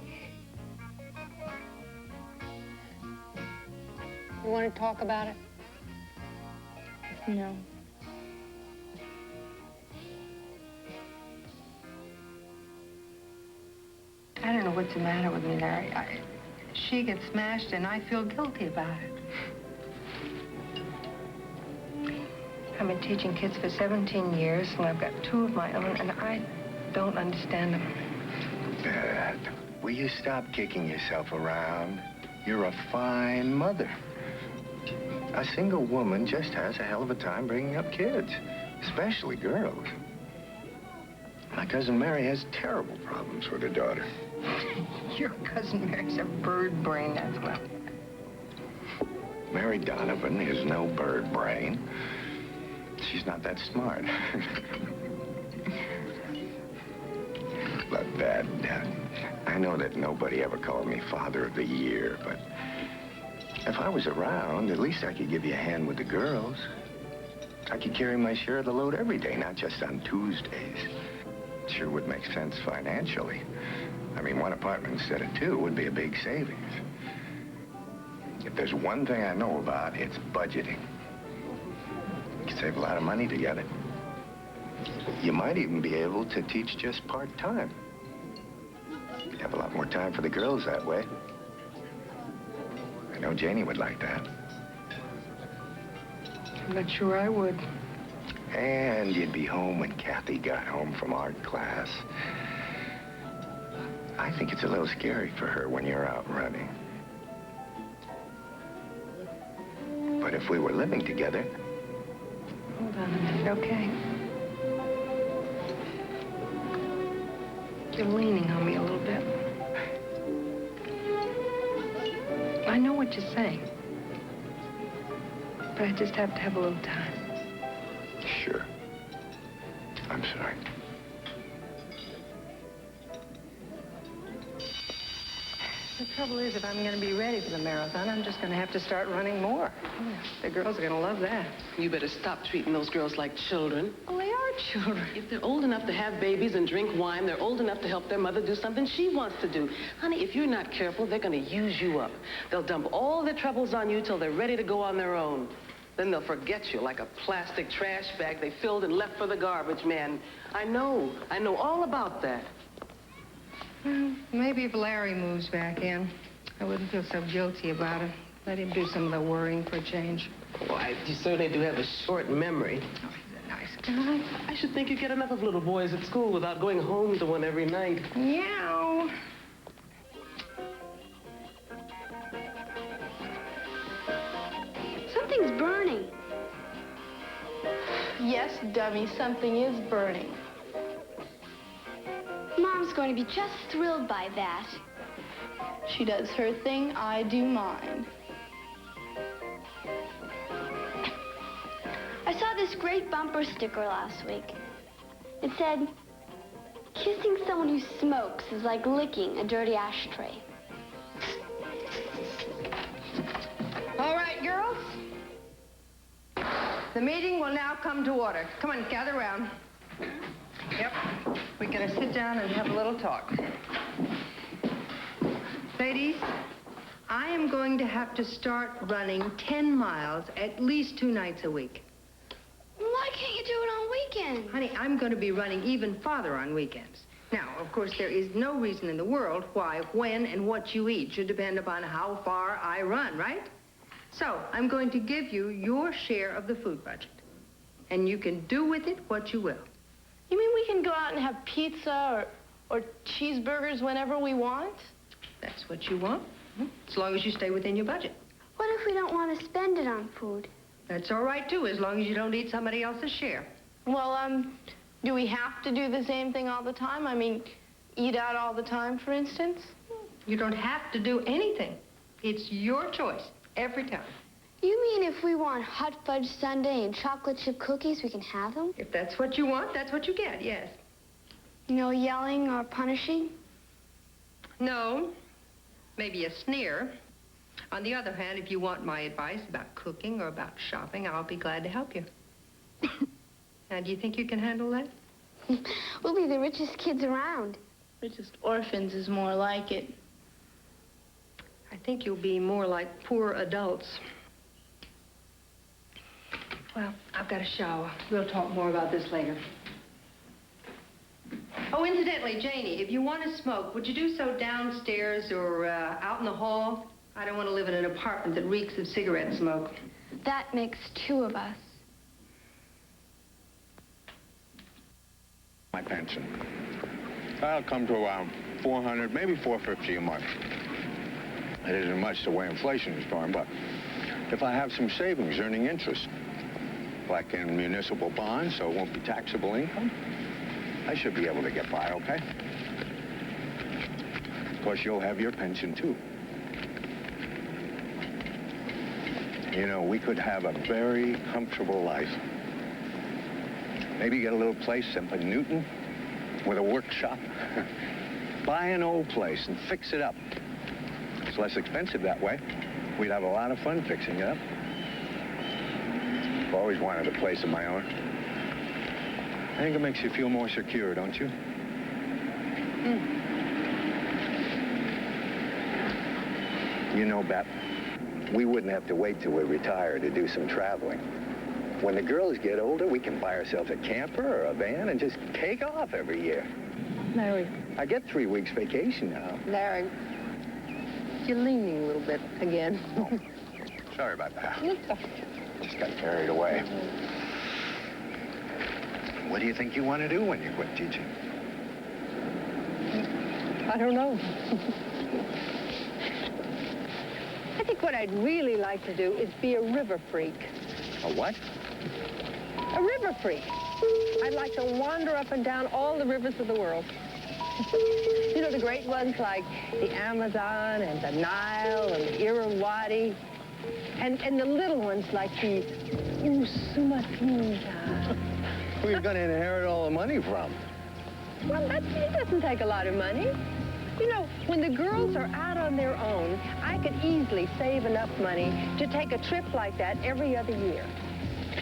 You want to talk about it? No. I don't know what's the matter with me, Larry. She gets smashed, and I feel guilty about it. I've been teaching kids for 17 years, and I've got 2 of my own, and I don't understand them. Dad, will you stop kicking yourself around? You're a fine mother. A single woman just has a hell of a time bringing up kids, especially girls. My cousin Mary has terrible problems with her daughter. Your cousin Mary's a bird brain, that's well. Mary Donovan is no bird brain. She's not that smart. Look, Dad, I know that nobody ever called me Father of the Year, but if I was around, at least I could give you a hand with the girls. I could carry my share of the load every day, not just on Tuesdays. Sure would make sense financially. I mean, one apartment instead of two would be a big savings. If there's one thing I know about, it's budgeting. You can save a lot of money together. You might even be able to teach just part-time. You have a lot more time for the girls that way. I know Janie would like that. I'm not sure I would. And you'd be home when Kathy got home from art class. I think it's a little scary for her when you're out running. But if we were living together... Hold on a minute, okay? You're leaning on me a little bit. I know what you're saying. But I just have to have a little time. Sure. I'm sorry. The trouble is, if I'm going to be ready for the marathon, I'm just going to have to start running more. The girls are going to love that. You better stop treating those girls like children. Well, they are children. If they're old enough to have babies and drink wine, they're old enough to help their mother do something she wants to do. Honey, if you're not careful, they're going to use you up. They'll dump all their troubles on you till they're ready to go on their own. Then they'll forget you like a plastic trash bag they filled and left for the garbage man. I know all about that. Well, maybe if Larry moves back in, I wouldn't feel so guilty about it. Let him do some of the worrying for a change. Why, you certainly do have a short memory. Oh, he's a nice guy. I should think you get enough of little boys at school without going home to one every night. Meow. Something's burning. Yes, dummy, something is burning. Mom's going to be just thrilled by that. She does her thing, I do mine. I saw this great bumper sticker last week. It said, kissing someone who smokes is like licking a dirty ashtray. All right, girls. The meeting will now come to order. Come on, gather around. Yep. We're going to sit down and have a little talk. Ladies, I am going to have to start running 10 miles at least 2 nights a week. Why can't you do it on weekends? Honey, I'm going to be running even farther on weekends. Now, of course, there is no reason in the world why, when, and what you eat should depend upon how far I run, right? So, I'm going to give you your share of the food budget. And you can do with it what you will. You mean we can go out and have pizza or cheeseburgers whenever we want? That's what you want, as long as you stay within your budget. What if we don't want to spend it on food? That's all right, too, as long as you don't eat somebody else's share. Well, do we have to do the same thing all the time? I mean, eat out all the time, for instance? You don't have to do anything. It's your choice, every time. You mean if we want hot fudge sundae and chocolate chip cookies, we can have them? If that's what you want, that's what you get, yes. No yelling or punishing? No. Maybe a sneer. On the other hand, if you want my advice about cooking or about shopping, I'll be glad to help you. Now, do you think you can handle that? We'll be the richest kids around. Richest orphans is more like it. I think you'll be more like poor adults. Well, I've got a shower. We'll talk more about this later. Oh, incidentally, Janie, if you want to smoke, would you do so downstairs or out in the hall? I don't want to live in an apartment that reeks of cigarette smoke. That makes 2 of us. My pension. I'll come to around $400, maybe $450 a month. It isn't much the way inflation is going, but if I have some savings earning interest, like in municipal bonds, so it won't be taxable income, I should be able to get by, okay? Of course, you'll have your pension, too. You know, we could have a very comfortable life. Maybe get a little place up in Newton with a workshop. Buy an old place and fix it up. It's less expensive that way. We'd have a lot of fun fixing it up. I've always wanted a place of my own. I think it makes you feel more secure, don't you? You know, Beth, we wouldn't have to wait till we retire to do some traveling. When the girls get older, we can buy ourselves a camper or a van and just take off every year. Larry. I get 3 weeks vacation now. Larry, you're leaning a little bit again. Oh, sorry about that. It's all Just got carried away. What do you think you want to do when you quit teaching? I don't know. I think what I'd really like to do is be a river freak. A what? A river freak. I'd like to wander up and down all the rivers of the world. You know, the great ones like the Amazon and the Nile and the Irrawaddy. And the little ones like the Usumacinta. Who are you going to inherit all the money from? Well, it doesn't take a lot of money. You know, when the girls are out on their own, I could easily save enough money to take a trip like that every other year.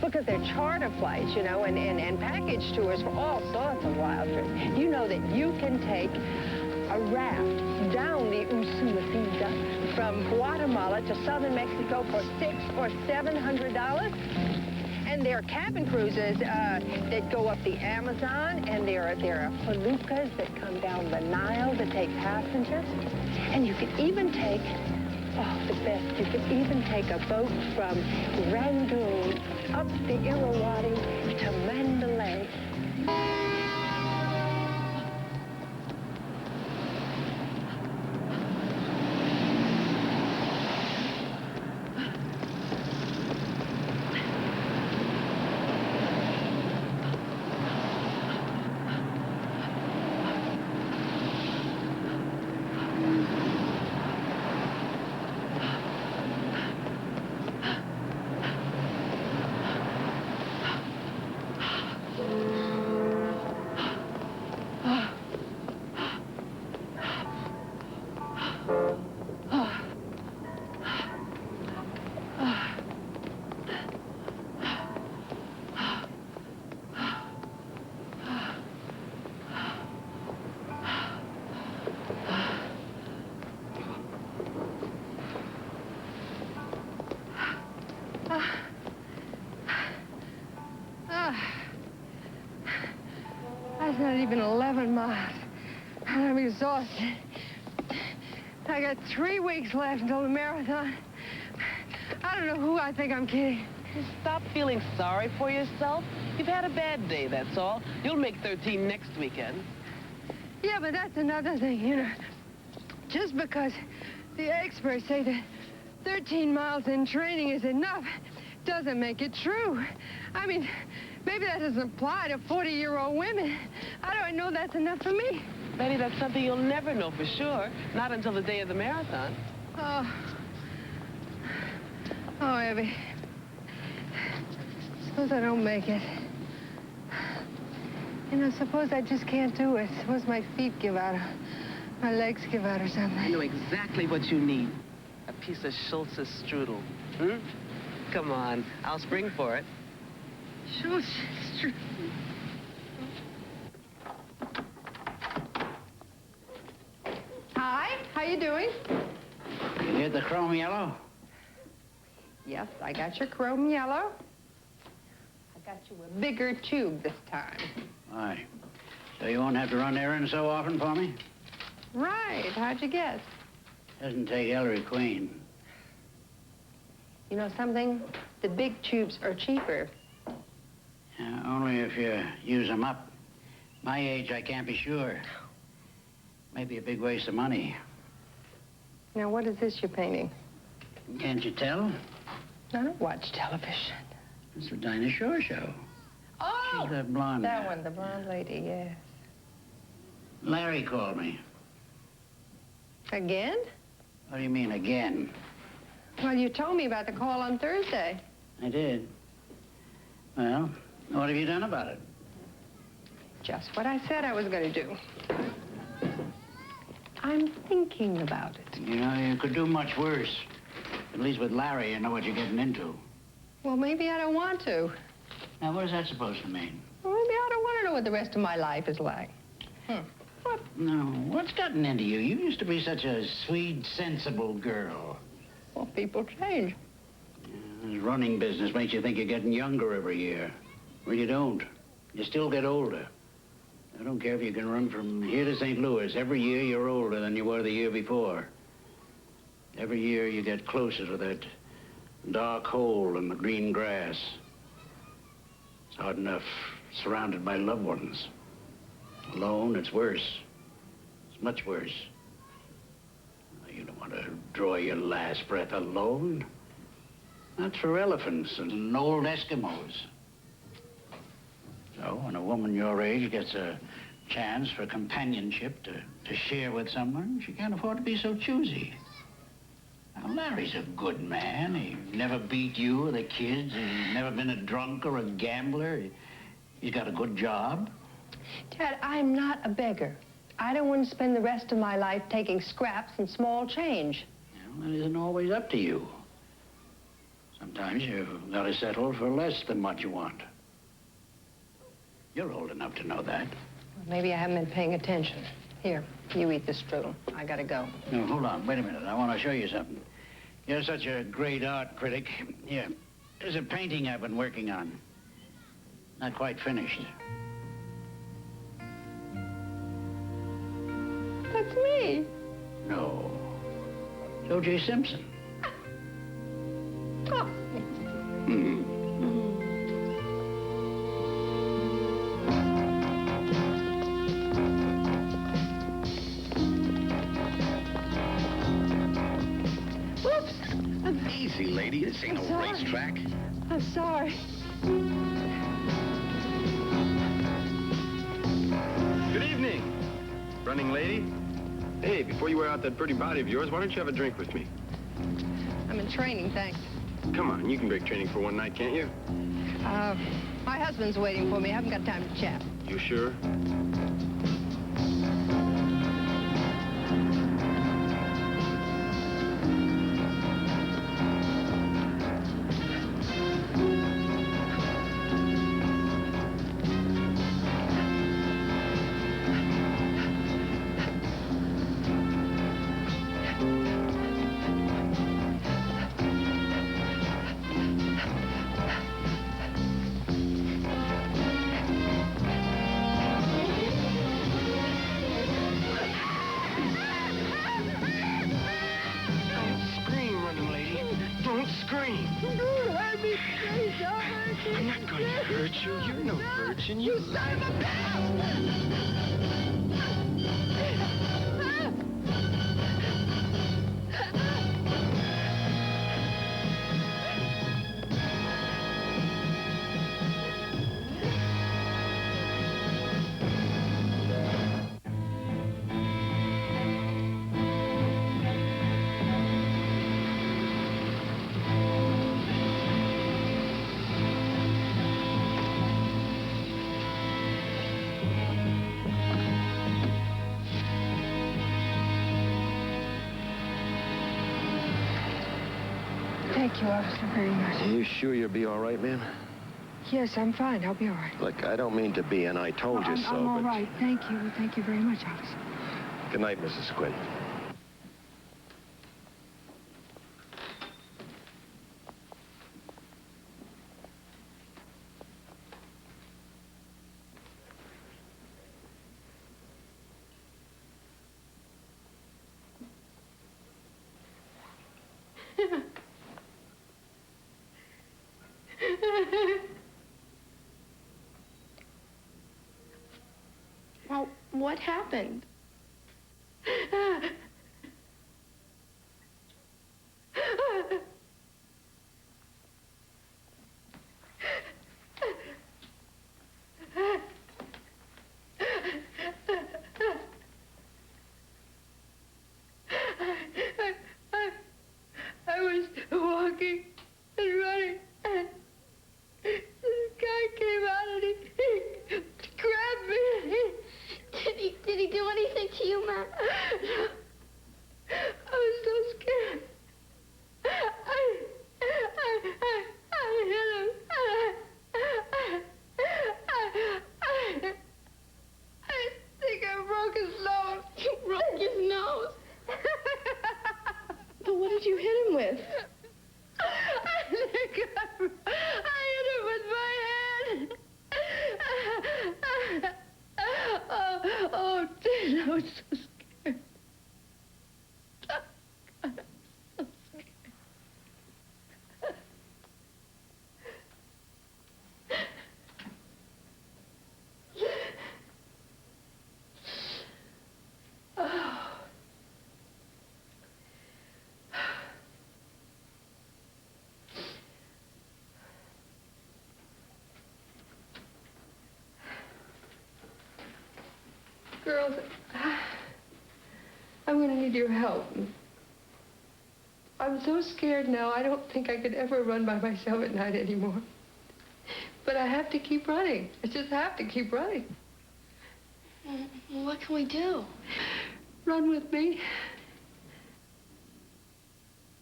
Because they're charter flights, you know, and package tours for all sorts of wild trips. You know that you can take a raft down the Usumacinta from Guatemala to southern Mexico for $600 or $700. And there are cabin cruises that go up the Amazon, and there are feluccas that come down the Nile that take passengers. And you can even take, oh, the best, you can even take a boat from Rangoon up the Irrawaddy to Mandalay. That's not even 11 miles. I'm exhausted. I got 3 weeks left until the marathon. I don't know who I think I'm kidding. Just stop feeling sorry for yourself. You've had a bad day, that's all. You'll make 13 next weekend. Yeah, but that's another thing, you know. Just because the experts say that 13 miles in training is enough doesn't make it true. I mean, maybe that doesn't apply to 40-year-old women. How do I know that's enough for me? Betty, that's something you'll never know for sure. Not until the day of the marathon. Oh, Evie. Suppose I don't make it. You know, suppose I just can't do it. Suppose my feet give out, or my legs give out or something. I know exactly what you need. A piece of Schultz's strudel. Hmm? Come on, I'll spring for it. Schultz's strudel. Hi, how you doing? You get the chrome yellow? Yes, I got your chrome yellow. I got you a bigger tube this time. Aye. So you won't have to run errands so often for me? Right, how'd you guess? Doesn't take Ellery Queen. You know something? The big tubes are cheaper. Only if you use them up. My age, I can't be sure. Maybe a big waste of money. Now, what is this you're painting? Can't you tell? I don't watch television. It's the Dinah Shore show. Oh! She's that blonde. That one, the blonde lady, yes. Larry called me. Again? What do you mean, again? Well, you told me about the call on Thursday. I did. Well, what have you done about it? Just what I said I was going to do. I'm thinking about it. You know, you could do much worse. At least with Larry, you know what you're getting into. Well, maybe I don't want to. Now, what is that supposed to mean? Well, maybe I don't want to know what the rest of my life is like. Well, What? No, what's gotten into you? You used to be such a sweet, sensible girl. Well, people change. This running business makes you think you're getting younger every year. Well, you don't. You still get older. I don't care if you can run from here to St. Louis. Every year you're older than you were the year before. Every year you get closer to that dark hole in the green grass. It's hard enough surrounded by loved ones. Alone, it's worse. It's much worse. You don't want to draw your last breath alone. That's for elephants and old Eskimos. So when a woman your age gets a chance for companionship to share with someone, she can't afford to be so choosy. Now, Larry's a good man. He never beat you or the kids. He's never been a drunk or a gambler. He's got a good job. Dad, I'm not a beggar. I don't want to spend the rest of my life taking scraps and small change. Well, that isn't always up to you. Sometimes you've got to settle for less than what you want. You're old enough to know that. Maybe I haven't been paying attention. Here, you eat the strudel. I gotta go. No, hold on. Wait a minute. I want to show you something. You're such a great art critic. Here, there's a painting I've been working on. Not quite finished. That's me. No. It's O.J. Simpson. Oh. Whoops! Easy, lady. This ain't no racetrack. I'm sorry. Good evening, running lady. Hey, before you wear out that pretty body of yours, why don't you have a drink with me? I'm in training, thanks. Come on, you can break training for one night, can't you? My husband's waiting for me. I haven't got time to chat. You sure? I'm not going to hurt you. You're no virgin. You son of a Thank you, officer, very much. Are you sure you'll be all right, ma'am? Yes, I'm fine. I'll be all right. Look, I don't mean to be, and I told you so, I'm all but... right. Thank you. Thank you very much, officer. Good night, Mrs. Squid. Well, what happened? I was walking and running, and this guy came out and he grabbed me. Did he do anything to you, Ma? I was so scared. I hit him. I think I broke his nose. was so scared. Girls, I'm going to need your help. I'm so scared now, I don't think I could ever run by myself at night anymore. But I have to keep running. I just have to keep running. Well, what can we do? Run with me.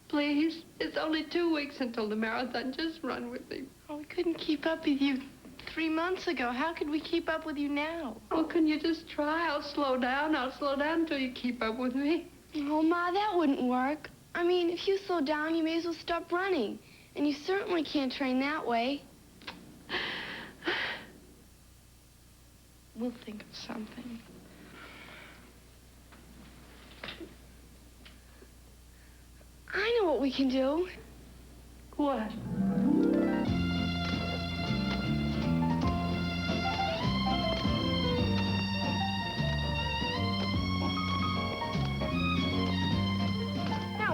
Please. It's only 2 weeks until the marathon. Just run with me. Oh, we couldn't keep up with you 3 months ago. How could we keep up with you now? Oh, can you just try? I'll slow down. I'll slow down until you keep up with me. Oh, Ma, that wouldn't work. I mean, if you slow down, you may as well stop running. And you certainly can't train that way. We'll think of something. I know what we can do. What?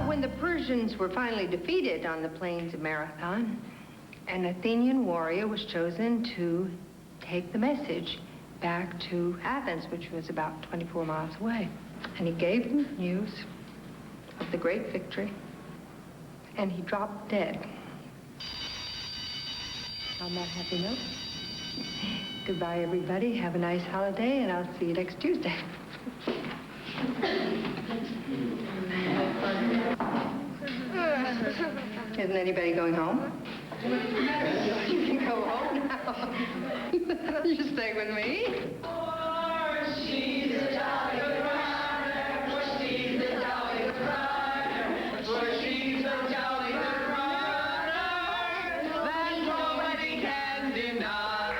When the Persians were finally defeated on the plains of Marathon, an Athenian warrior was chosen to take the message back to Athens, which was about 24 miles away. And he gave them news of the great victory, and he dropped dead. On that happy note, goodbye, everybody. Have a nice holiday, and I'll see you next Tuesday. Isn't anybody going home? You can go home now. You stay with me. She's a jolly good rider. She's a jolly good rider. She's a jolly good rider. That nobody can deny.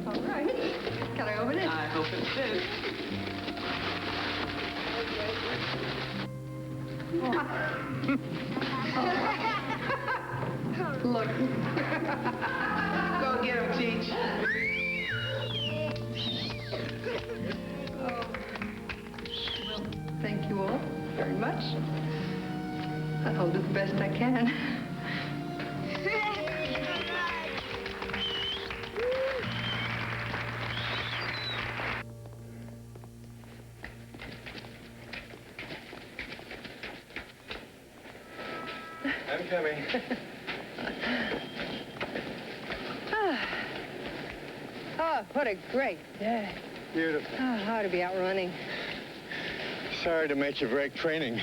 All right. Can I open it? I hope it fits. Look. Go get him, Teach. Well, thank you all very much. I'll do the best I can. I'm coming. Oh, what a great day. Beautiful. Oh, I ought to be out running. Sorry to make you break training.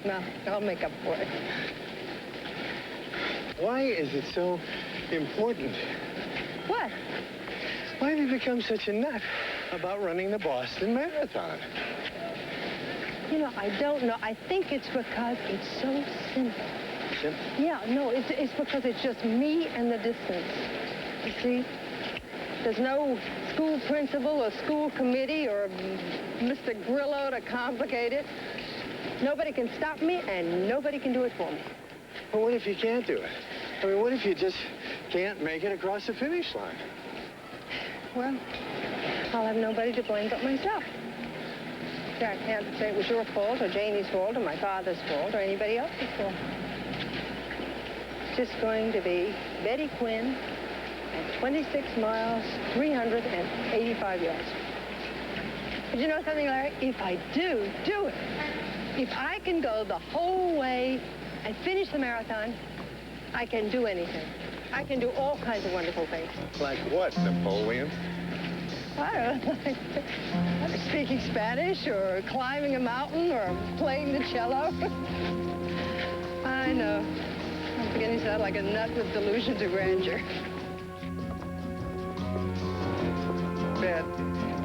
No, I'll make up for it. Why is it so important? What? Why have you become such a nut about running the Boston Marathon? You know, I don't know. I think it's because it's so simple. Simple? Yeah, no, it's because it's just me and the distance. You see? There's no school principal or school committee or Mr. Grillo to complicate it. Nobody can stop me, and nobody can do it for me. Well, what if you can't do it? I mean, what if you just can't make it across the finish line? Well, I'll have nobody to blame but myself. I can't say it was your fault or Janie's fault or my father's fault or anybody else's fault. It's just going to be Betty Quinn at 26 miles, 385 yards. But you know something, Larry? If I do it, if I can go the whole way and finish the marathon, I can do anything. I can do all kinds of wonderful things. Like what, Napoleon? I don't know, like speaking Spanish or climbing a mountain or playing the cello. I know. I'm beginning to sound like a nut with delusions of grandeur. Bet,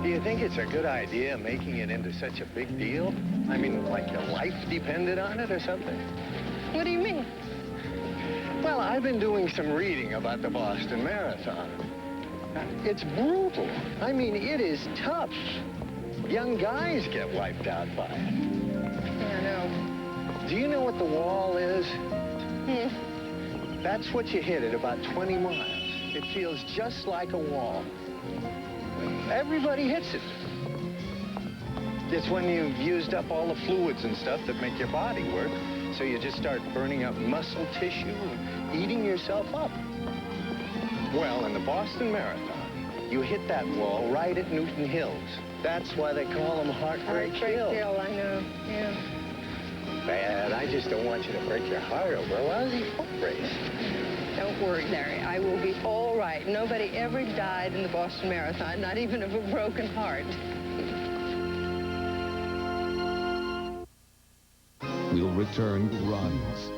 do you think it's a good idea making it into such a big deal? I mean, like your life depended on it or something? What do you mean? Well, Well, I've been doing some reading about the Boston Marathon. It's brutal. I mean, it is tough. Young guys get wiped out by it. Yeah, I know. Do you know what the wall is? That's what you hit at about 20 miles. It feels just like a wall. Everybody hits it. It's when you've used up all the fluids and stuff that make your body work, so you just start burning up muscle tissue and eating yourself up. Well, in the Boston Marathon, you hit that wall right at Newton Hills. That's why they call them Heartbreak Hill. Hill, I know, yeah. Bad. I just don't want you to break your heart over a lousy foot race. Don't worry, Larry. I will be all right. Nobody ever died in the Boston Marathon, not even of a broken heart. We'll return runs.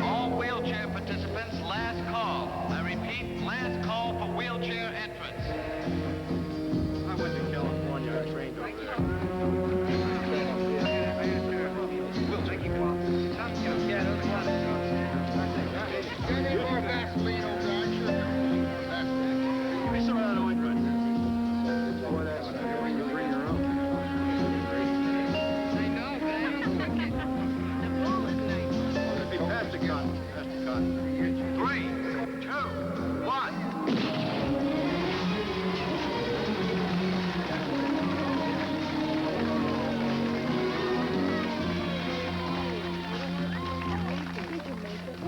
All wheelchair participants, last call. I repeat, last call for wheelchair entrance. I went to California. I trained over there. We'll take you off. Any more Vaseline over there? Give me some of that ointment. Boy, that's you bring your own. I know, but I don't cook it. That'd be past the cotton. Past the cotton. 3, 2, 1.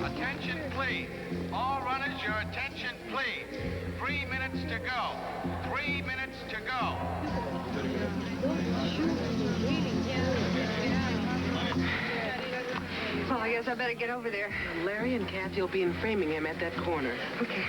Attention, please. All runners, your attention, please. 3 minutes to go. 3 minutes to go. Well, I guess I better get over there. Larry and Kathy will be in Framingham at that corner. Okay.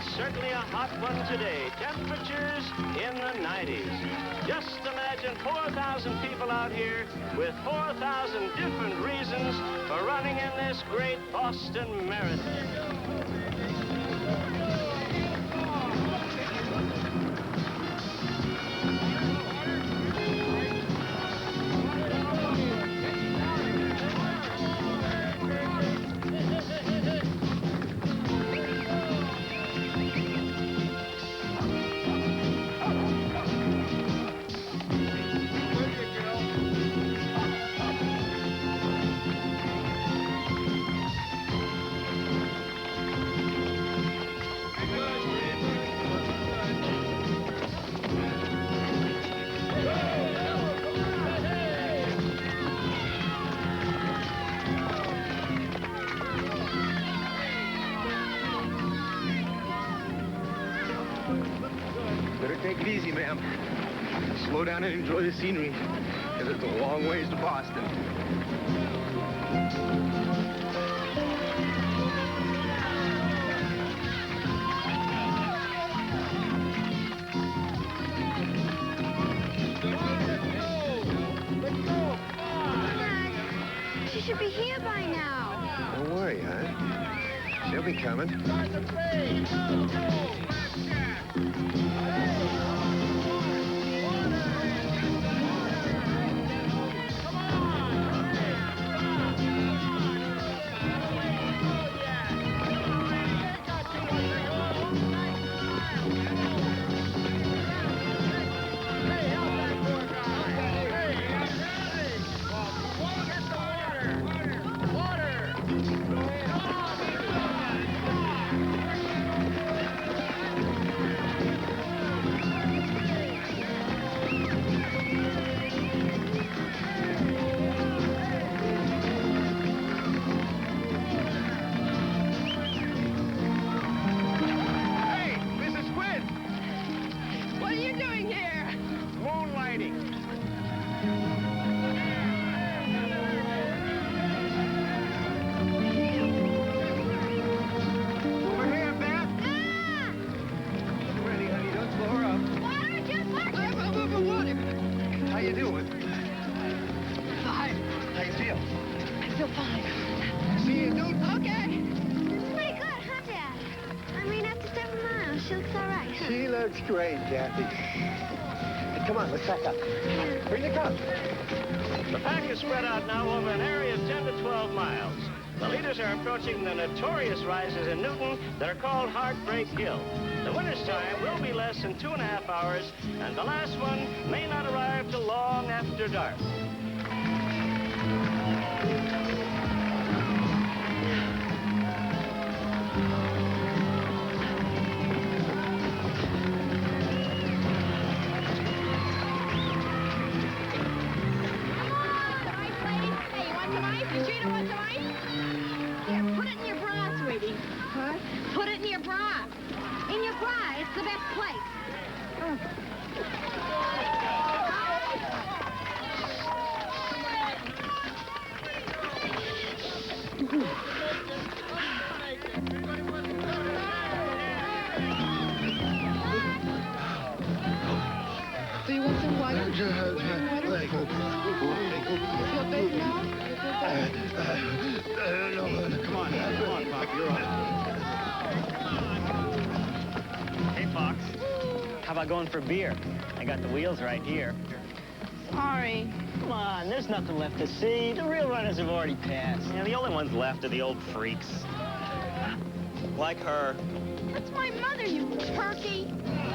it's certainly a hot one today. Temperatures in the 90s. Just imagine 4,000 people out here with 4,000 different reasons for running in this great Boston Marathon. Take it easy, ma'am. Slow down and enjoy the scenery, because it's a long ways to Boston. She should be here by now. Don't worry, hon. She'll be coming. Great, Kathy. Come on, let's pack up. Bring the cup. The pack is spread out now over an area of 10 to 12 miles. The leaders are approaching the notorious rises in Newton that are called Heartbreak Hill. The winner's time will be less than 2.5 hours, and the last one may not arrive till long after dark. Come on, Pop, you're on. Hey, Fox. How about going for beer? I got the wheels right here. Sorry. Come on, there's nothing left to see. The real runners have already passed. Yeah, the only ones left are the old freaks. Like her. That's my mother, you turkey.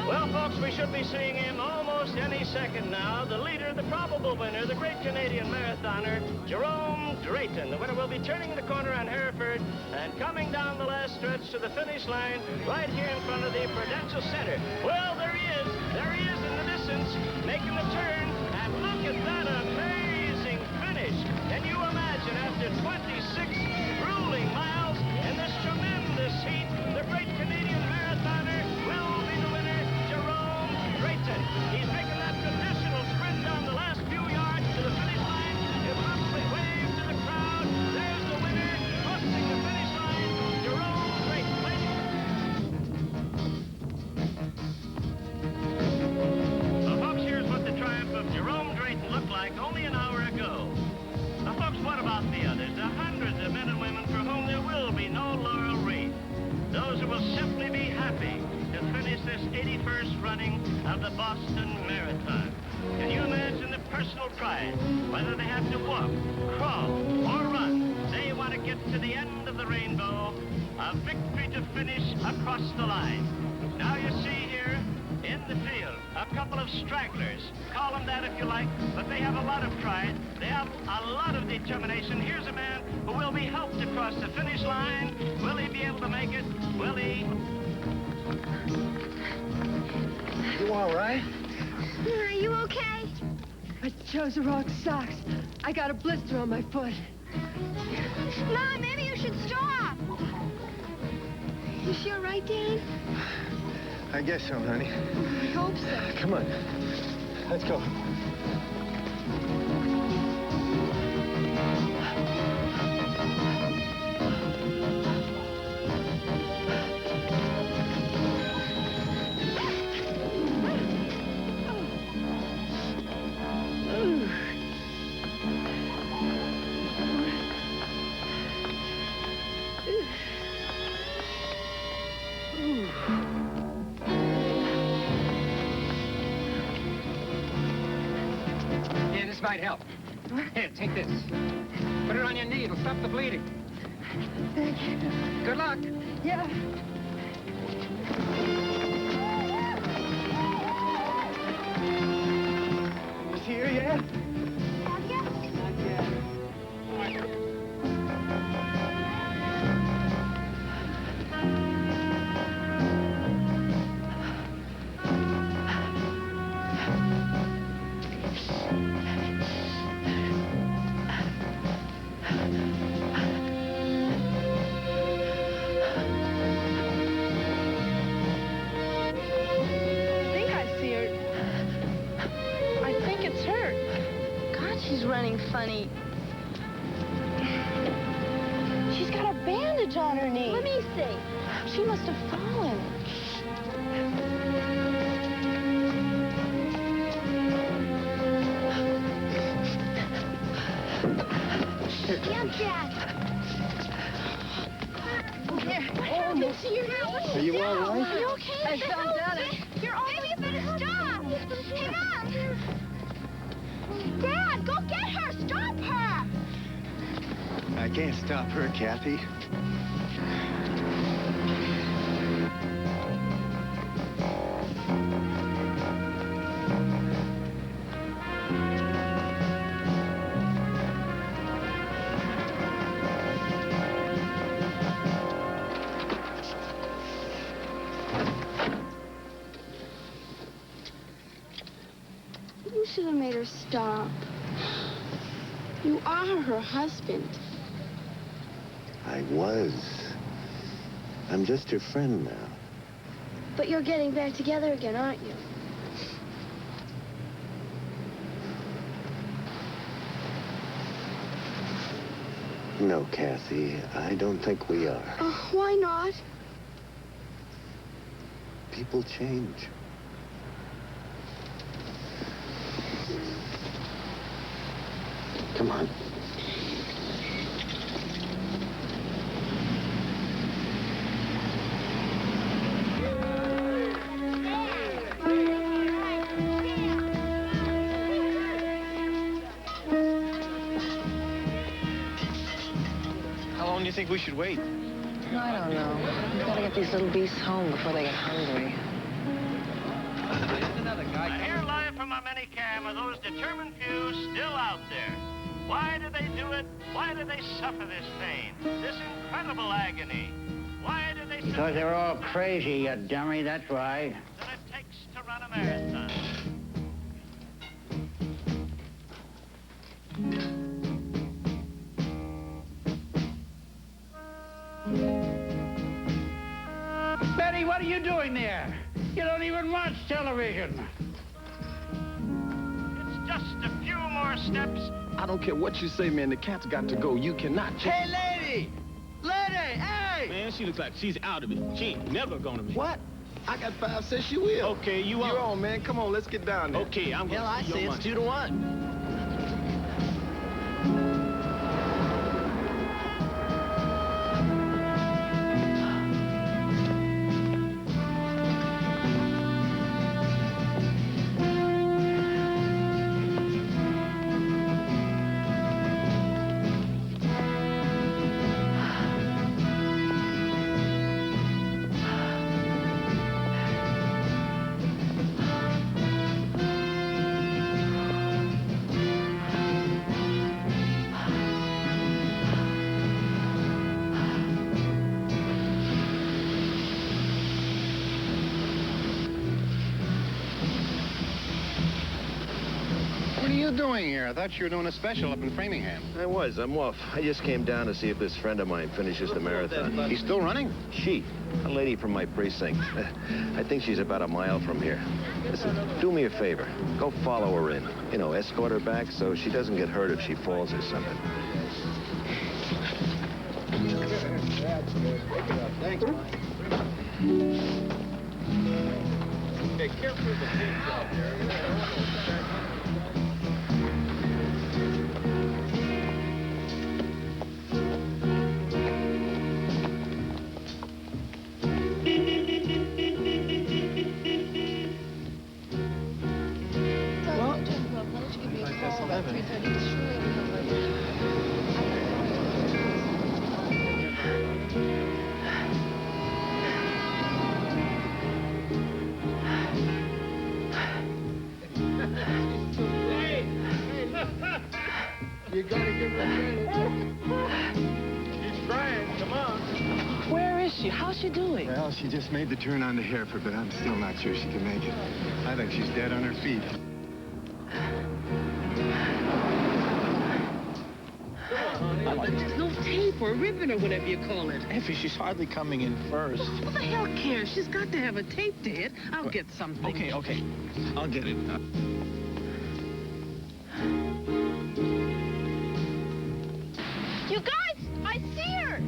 Well, folks, we should be seeing him almost any second now. The leader, the probable winner, the great Canadian marathoner, Jerome Drayton. The winner will be turning the corner on Hereford and coming down the last stretch to the finish line right here in front of the Prudential Center. Well, there he is. There he is in the distance, making the turn. And look at that amazing finish. Can you imagine, after 26 grueling miles in this tremendous heat, the great Canadian marathoner will be the winner, Jerome Drayton. He's making that traditional sprint down the last few yards to the finish line. It looks like wave to the crowd. There's the winner, crossing the finish line, Jerome Drayton. really be happy to finish this 81st running of the Boston Marathon. Can you imagine the personal pride, whether they have to walk, crawl, or run? They want to get to the end of the rainbow, a victory to finish across the line. Now you see here in the field a couple of stragglers. Call them that if you like, but they have a lot of pride. They have a lot of determination. Here's a man who will be helped across the finish line. Will he be able to make it? Will he? You all right? Are you okay? I chose the wrong socks. I got a blister on my foot. Mom, maybe you should stop. Is she all right, Dan? I guess so, honey. I hope so. Come on. Let's go. This might help. Here, take this. Put it on your knee. It'll stop the bleeding. Thank you. Good luck. Yeah. Is he here yet? Running funny. She's got a bandage on her knee. Let me see. She must have fallen. Yep, Dad. Oh, no. Are you all right? Are you okay? I fell down it. You're all Maybe you better stop. Hey, Mom. Dad, go get her. Stop her. I can't stop her, Kathy. You should have made her stop. You are her husband. I was. I'm just your friend now. But you're getting back together again, aren't you? No, Kathy, I don't think we are. Oh, why not? People change. Come on. How long do you think we should wait? I don't know. We've got to get these little beasts home before they get hungry. And here live from a minicam are those determined few still out there. Why do they do it? Why do they suffer this pain, this incredible agony? Why do they Because they're all crazy, you dummy, that's why. that it takes to run a marathon? Betty, what are you doing there? You don't even watch television. It's just a few more steps. I don't care what you say, man. The cat's got to go. You cannot. Hey, lady! Lady, hey! Man, she looks like she's out of it. She ain't never gonna make it. What? I got 5 cents. She will. Okay, you on. You're on, man. Come on, let's get down there. Okay, I'm gonna Hell, I see say your it's money. 2-1. What are you doing here? I thought you were doing a special up in Framingham. I was. I'm off. I just came down to see if this friend of mine finishes the marathon. He's still running? She, a lady from my precinct. I think she's about a mile from here. Listen, do me a favor. Go follow her in. You know, escort her back so she doesn't get hurt if she falls or something. Thanks, Hey, careful with the pigs out there. You gotta give her a chance. She's trying. Come on. Where is she? How's she doing? Well, she just made the turn onto Hereford, but I'm still not sure she can make it. I think she's dead on her feet. There's no tape or ribbon or whatever you call it. Effie, she's hardly coming in first. Who the hell cares? She's got to have a tape to it. I'll get something. Okay. I'll get it. You guys, I see her!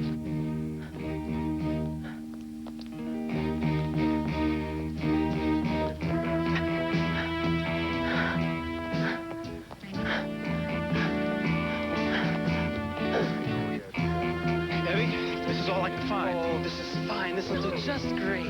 Debbie, this is all I can find. Oh, this is fine. This will do just great.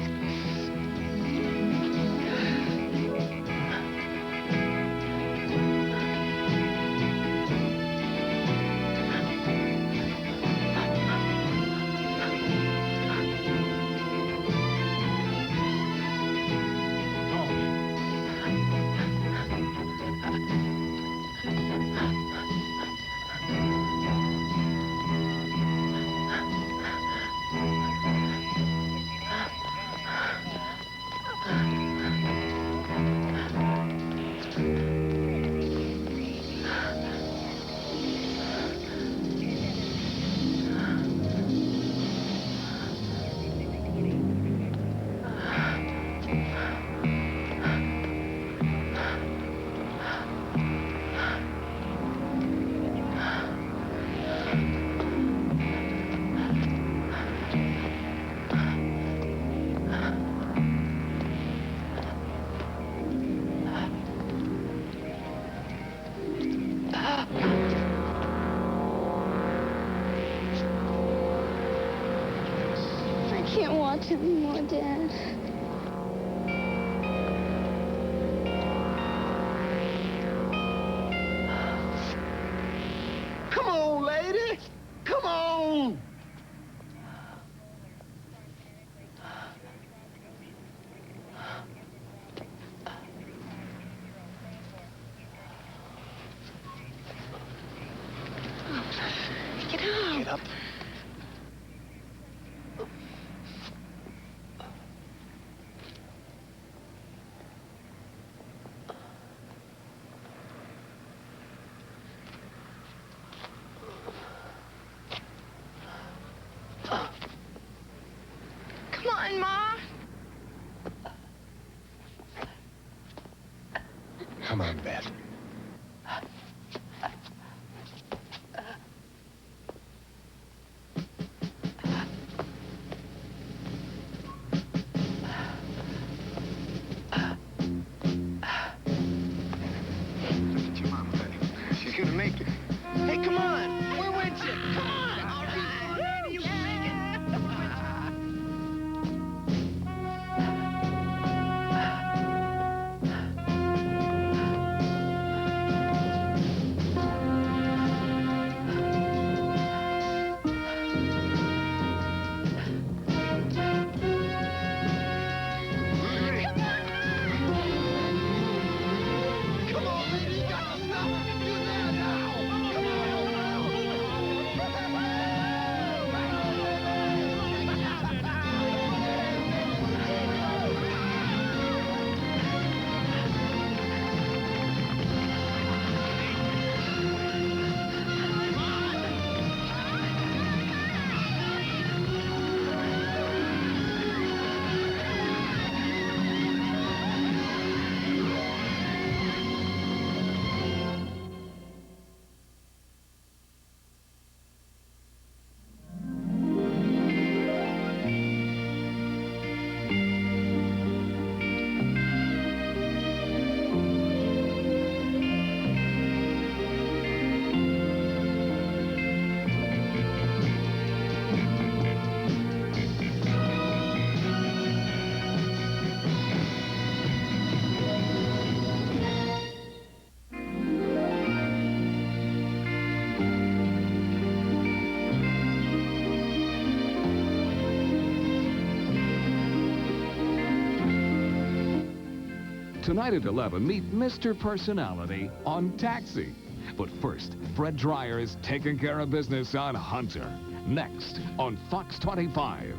I can't watch anymore, Dad. Come on, lady. Come on. Get up. Get up. Come on, Ma. Come on, Beth. Look at your mama, Betty. She's gonna make it. Hey, come on. We're with you. Come on. All right, lady, you can make it. Come on, lady. You got to stop. Tonight at 11, meet Mr. Personality on Taxi. But first, Fred Dreyer is taking care of business on Hunter. Next on Fox 25.